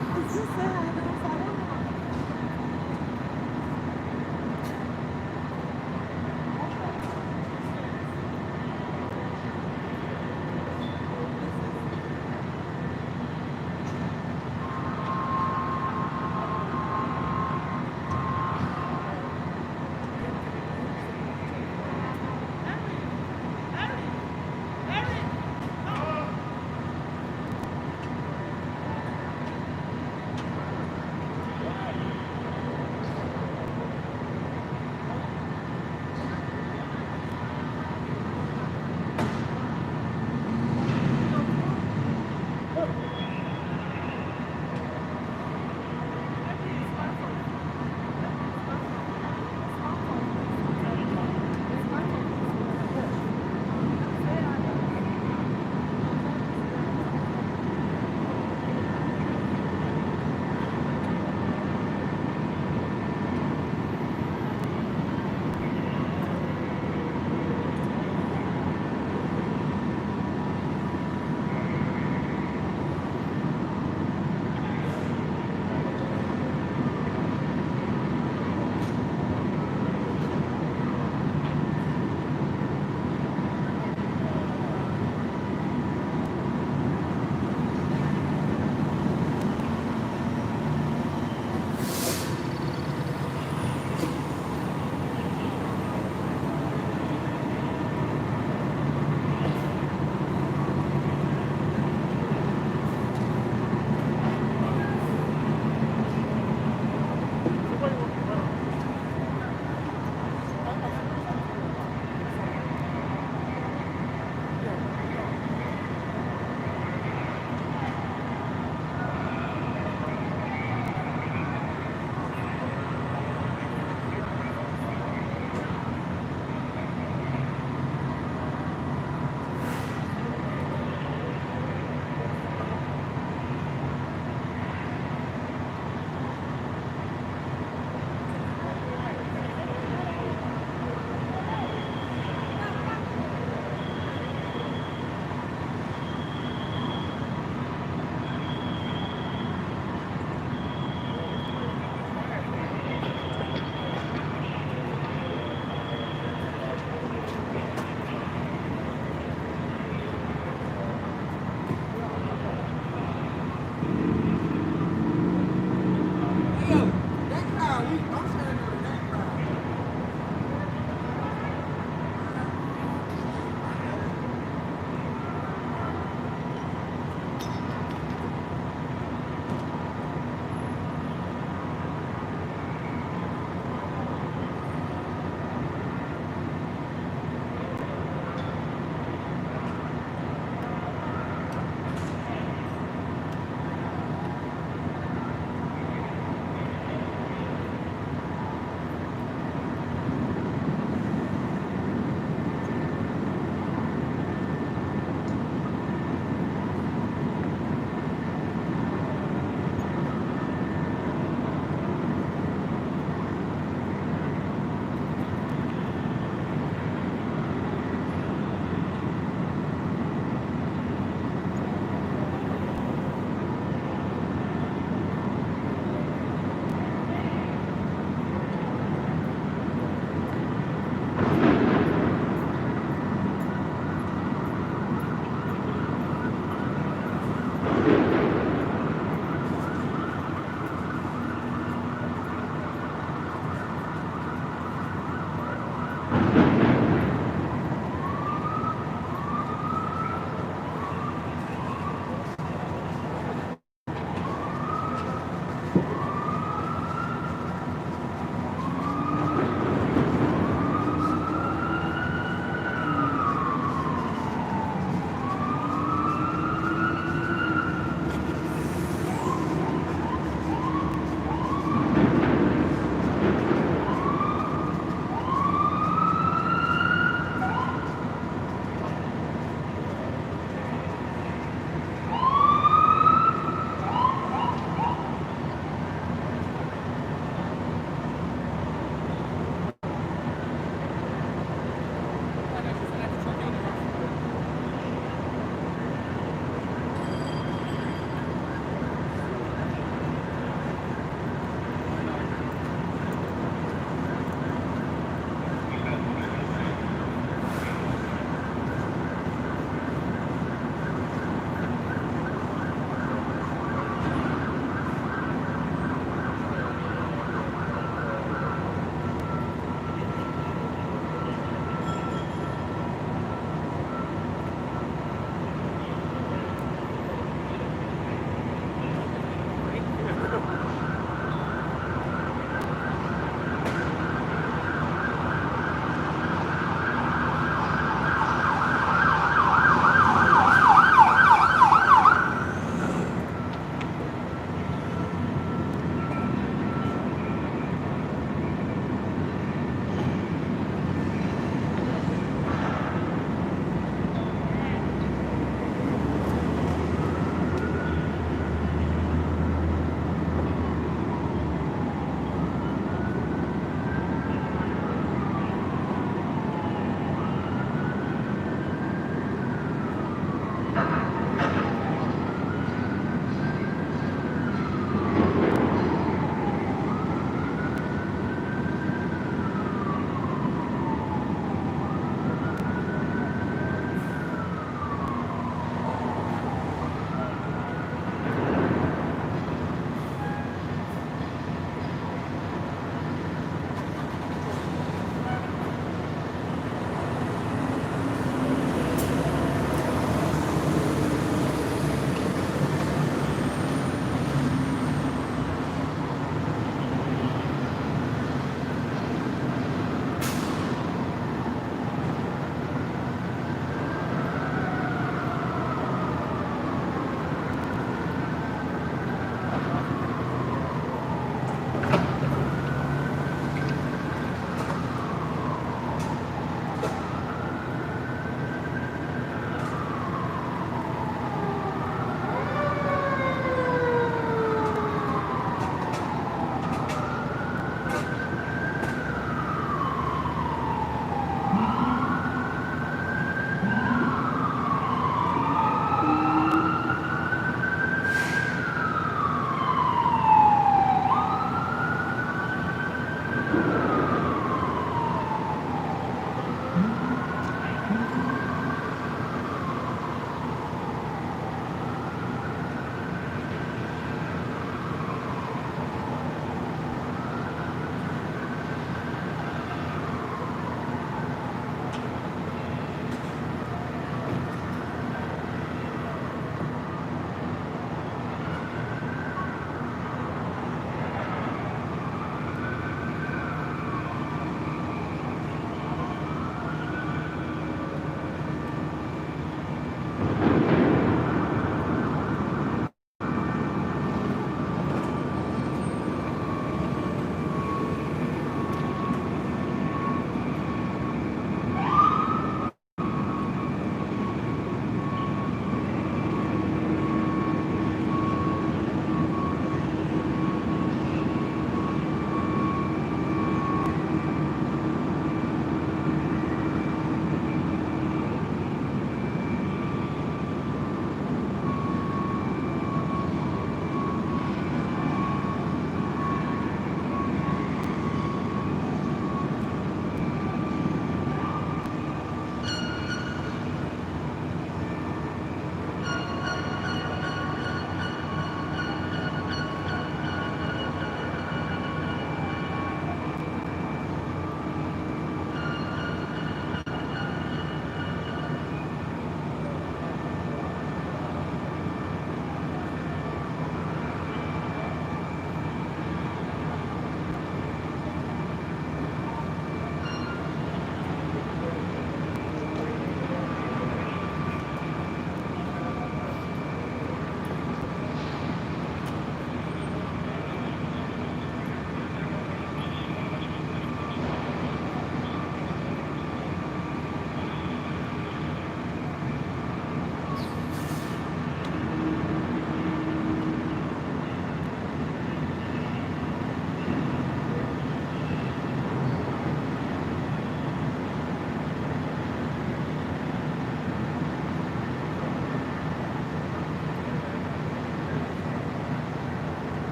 it's just sad.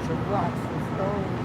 bunch of rocks and stones.